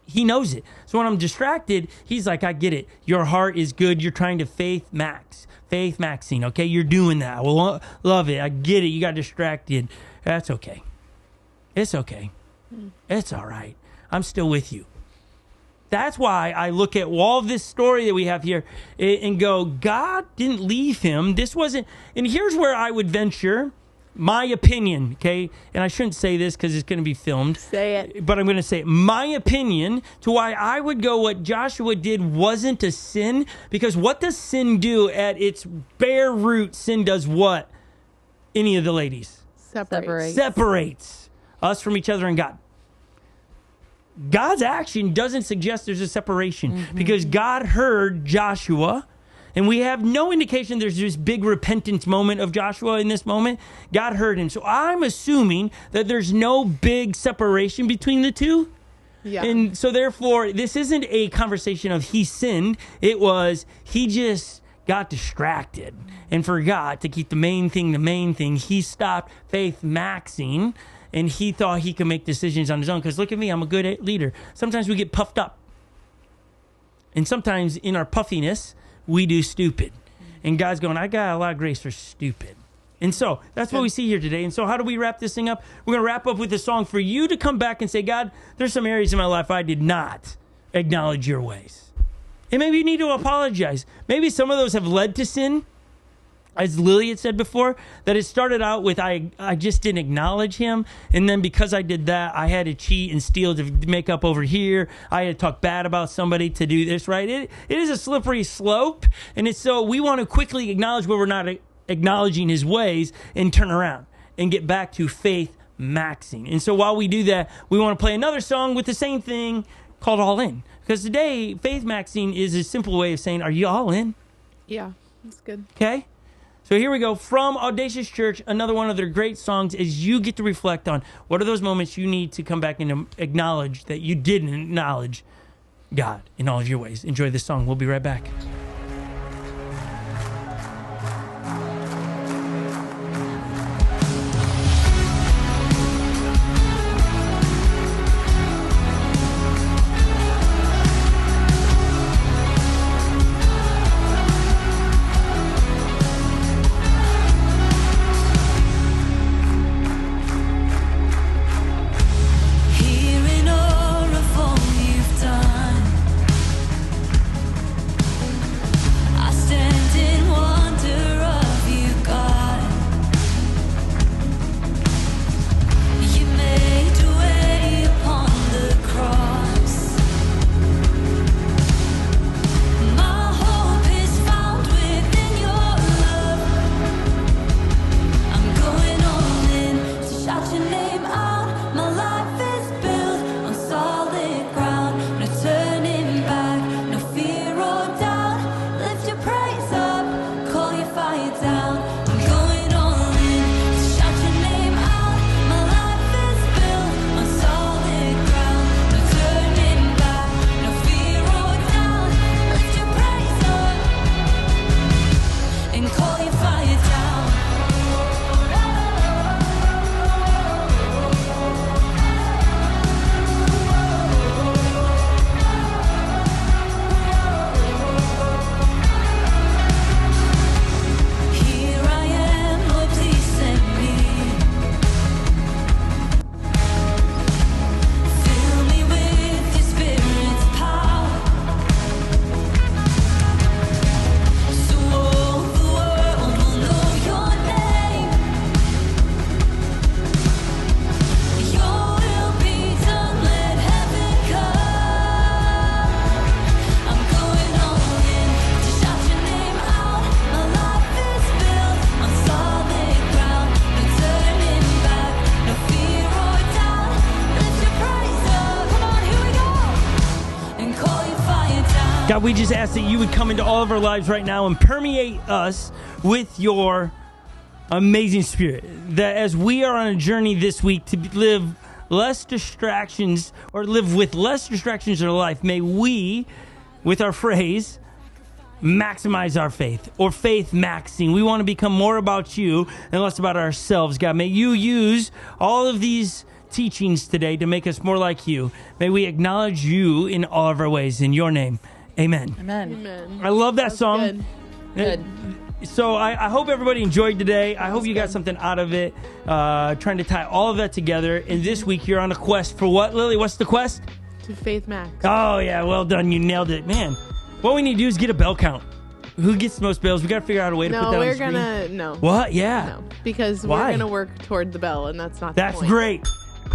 he knows it. So when I'm distracted, he's like, I get it. Your heart is good. You're trying to faith maxing, okay? You're doing that. Well, love it. I get it. You got distracted. That's okay. It's okay. It's all right. I'm still with you. That's why I look at all of this story that we have here and go, God didn't leave him. This wasn't, and here's where I would venture my opinion, okay? And I shouldn't say this because it's going to be filmed. Say it. But I'm going to say it. My opinion to why I would go what Joshua did wasn't a sin, because what does sin do at its bare root? Sin does what? Any of the ladies? Separates us from each other and God. God's action doesn't suggest there's a separation because God heard Joshua, and we have no indication there's this big repentance moment of Joshua in this moment. God heard him. So I'm assuming that there's no big separation between the two. Yeah. And so therefore, this isn't a conversation of he sinned. It was he just got distracted and forgot to keep the main thing. He stopped faith maxing. And he thought he could make decisions on his own. Because look at me, I'm a good leader. Sometimes we get puffed up. And sometimes in our puffiness, we do stupid. And God's going, I got a lot of grace for stupid. And so that's what we see here today. And so how do we wrap this thing up? We're going to wrap up with a song for you to come back and say, God, there's some areas in my life I did not acknowledge your ways. And maybe you need to apologize. Maybe some of those have led to sin. As Lily had said before, that it started out with I just didn't acknowledge him. And then because I did that, I had to cheat and steal to make up over here. I had to talk bad about somebody to do this, right? It is a slippery slope. And it's so we want to quickly acknowledge where we're not acknowledging his ways and turn around and get back to faith maxing. And so while we do that, we want to play another song with the same thing called All In. Because today, faith maxing is a simple way of saying, are you all in? Yeah, that's good. Okay? So here we go from Audacious Church, another one of their great songs as you get to reflect on what are those moments you need to come back and acknowledge that you didn't acknowledge God in all of your ways. Enjoy this song. We'll be right back. Hearing all of all you've done, God, we just ask that you would come into all of our lives right now and permeate us with your amazing spirit. That as we are on a journey this week to live less distractions or live with less distractions in our life, may we, with our phrase, maximize our faith, or faith maxing. We want to become more about you and less about ourselves. God, may you use all of these teachings today to make us more like you. May we acknowledge you in all of our ways. In your name, amen. Amen. I love that That's song. Good. So I hope everybody enjoyed today. I hope you got something out of it. Trying to tie all of that together. And this week you're on a quest for what, Lily? What's the quest? To Faith Max. Oh, yeah. Well done. You nailed it. Man, what we need to do is get a bell count. Who gets the most bells? We got to figure out a way to put that on the screen. No. What? Yeah. No. Because Why? we're going to work toward the bell, and that's not That's the point. great.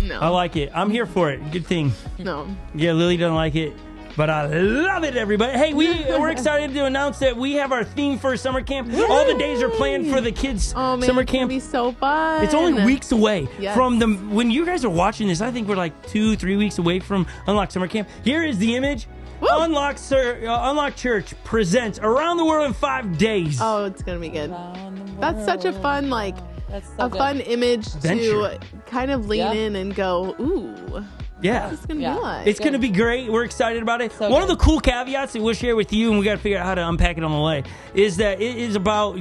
No. I like it. I'm here for it. Good thing. No. Yeah, Lily doesn't like it, but I love it, everybody. Hey, we're excited to announce that we have our theme for summer camp. All the days are planned for the kids' Oh, man, summer it's camp. going to be so fun. It's only weeks away Yes. from when you guys are watching this. I think we're like 2-3 weeks away from Unlock Summer Camp. Here is the image. Woo! Unlock Church presents Around the World in 5 days. Oh, it's going to be good. Around the That's such a world. fun, That's so a good. fun image Adventure. to kind of lean Yeah. in and go, ooh, Yeah. what's it going to Yeah. be like? It's going to be great. We're excited about it. So One of the good. cool caveats that we'll share with you, and we got to figure out how to unpack it on the way, is that it is about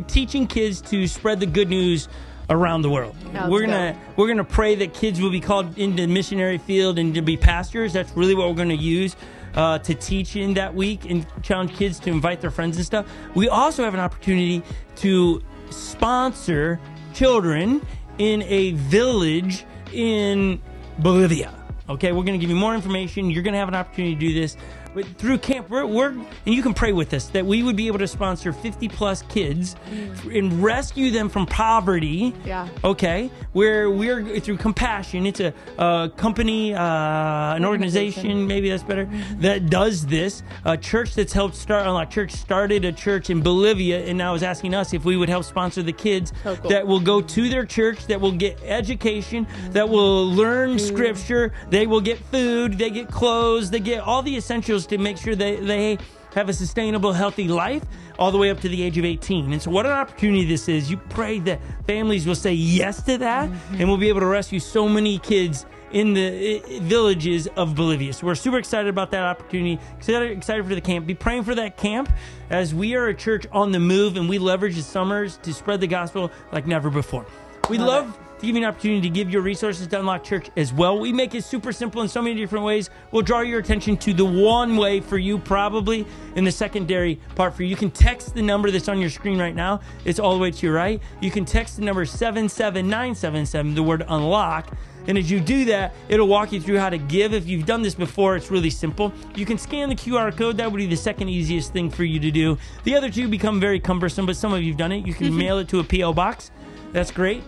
teaching kids to spread the good news around the world. Yeah, we're let's gonna pray that kids will be called into the missionary field and to be pastors. That's really what we're going to use to teach in that week and challenge kids to invite their friends and stuff. We also have an opportunity to sponsor children in a village in Bolivia. Okay, we're going to give you more information. You're going to have an opportunity to do this. But through camp, we're and you can pray with us that we would be able to sponsor 50 plus kids and rescue them from poverty. Yeah. Okay, where we're through Compassion. It's a company, an organization, maybe that's better, that does this. A church that's helped start Unlock Church started a church in Bolivia and now is asking us if we would help sponsor the kids So cool. that will go to their church, that will get education, that will learn scripture, they will get food, they get clothes, they get all the essentials to make sure they have a sustainable, healthy life all the way up to the age of 18. And so what an opportunity this is. You pray that families will say yes to that, and we'll be able to rescue so many kids in the villages of Bolivia. So we're super excited about that opportunity, excited for the camp. Be praying for that camp, as we are a church on the move, and we leverage the summers to spread the gospel like never before. We'd love to give you an opportunity to give your resources to Unlock Church as well. We make it super simple in so many different ways. We'll draw your attention to the one way for you, probably, in the secondary part for you. You can text the number that's on your screen right now. It's all the way to your right. You can text the number 77977, the word unlock. And as you do that, it'll walk you through how to give. If you've done this before, it's really simple. You can scan the QR code. That would be the second easiest thing for you to do. The other two become very cumbersome, but some of you've done it. You can mail it to a P.O. box. That's great.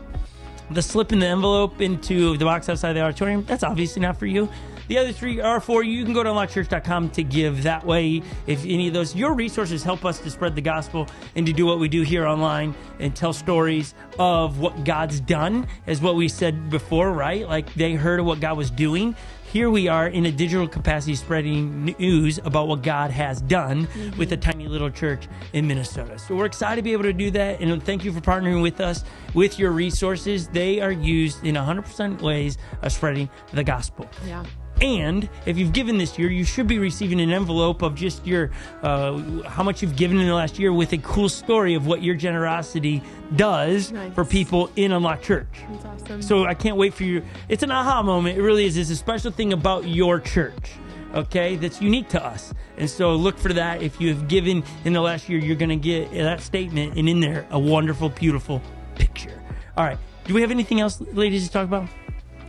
The slip in the envelope into the box outside the auditorium, that's obviously not for you. The other three are for you. You can go to unlockchurch.com to give. That way, if any of those, your resources help us to spread the gospel and to do what we do here online and tell stories of what God's done, as what we said before, right? Like they heard of what God was doing. Here we are in a digital capacity spreading news about what God has done with a tiny little church in Minnesota. So we're excited to be able to do that. And thank you for partnering with us with your resources. They are used in 100% ways of spreading the gospel. Yeah. And if you've given this year, you should be receiving an envelope of just your how much you've given in the last year with a cool story of what your generosity does Nice. for people in Unlock Church. That's awesome. So I can't wait for you. It's an aha moment. It really is. It's a special thing about your church, okay, that's unique to us. And so look for that. If you have given in the last year, you're going to get that statement, and in there, a wonderful, beautiful picture. All right. Do we have anything else, ladies, to talk about?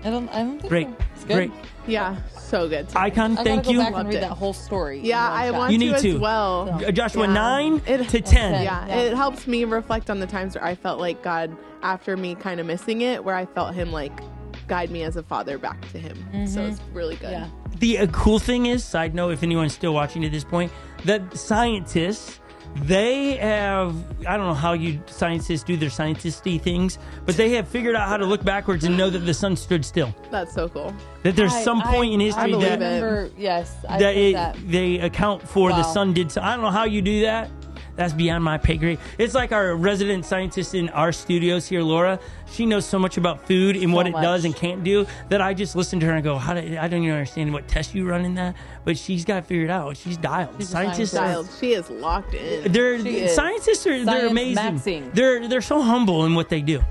I don't think Great. so. It's good. Great. Yeah, so good. Icon, I thank gotta you. go back and Loved read it. that whole story. Yeah, in one I shot. want You to need as to. well. Joshua, Yeah. 9 It- to 10. Yeah, it helps me reflect on the times where I felt like God, after me kind of missing it, where I felt him like guide me as a father back to him. So it's really good. Yeah. The cool thing is, side note, if anyone's still watching at this point, that scientists They have, I don't know how you scientists do their scientisty things, but they have figured out how to look backwards and know that the sun stood still. That's so cool. That there's some point in history believe that, it. Remember, yes, I that, heard that. they account for the Wow. sun did. So I don't know how you do that. That's beyond my pay grade. It's like our resident scientist in our studios here, Laura. She knows so much about food and what it much. does and can't do that I just listen to her and go, I don't even understand what test you run in that. But she's got it figured out. She's dialed. She's a Scientists Child, she is locked in. She is. scientists are they're Science amazing. maxing. They're so humble in what they do.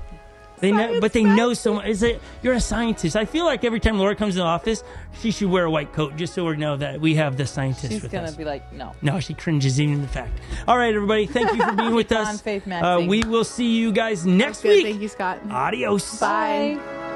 They know, but they know so much. Is it? You're a scientist. I feel like every time Laura comes to the office, she should wear a white coat just so we know that we have the scientist She's with gonna us. be like, no. No, she cringes even in the fact. All right, everybody. Thank you for being with Keep on us. faith maxing. We will see you guys next Good. week. Thank you, Scott. Adios. Bye. Bye.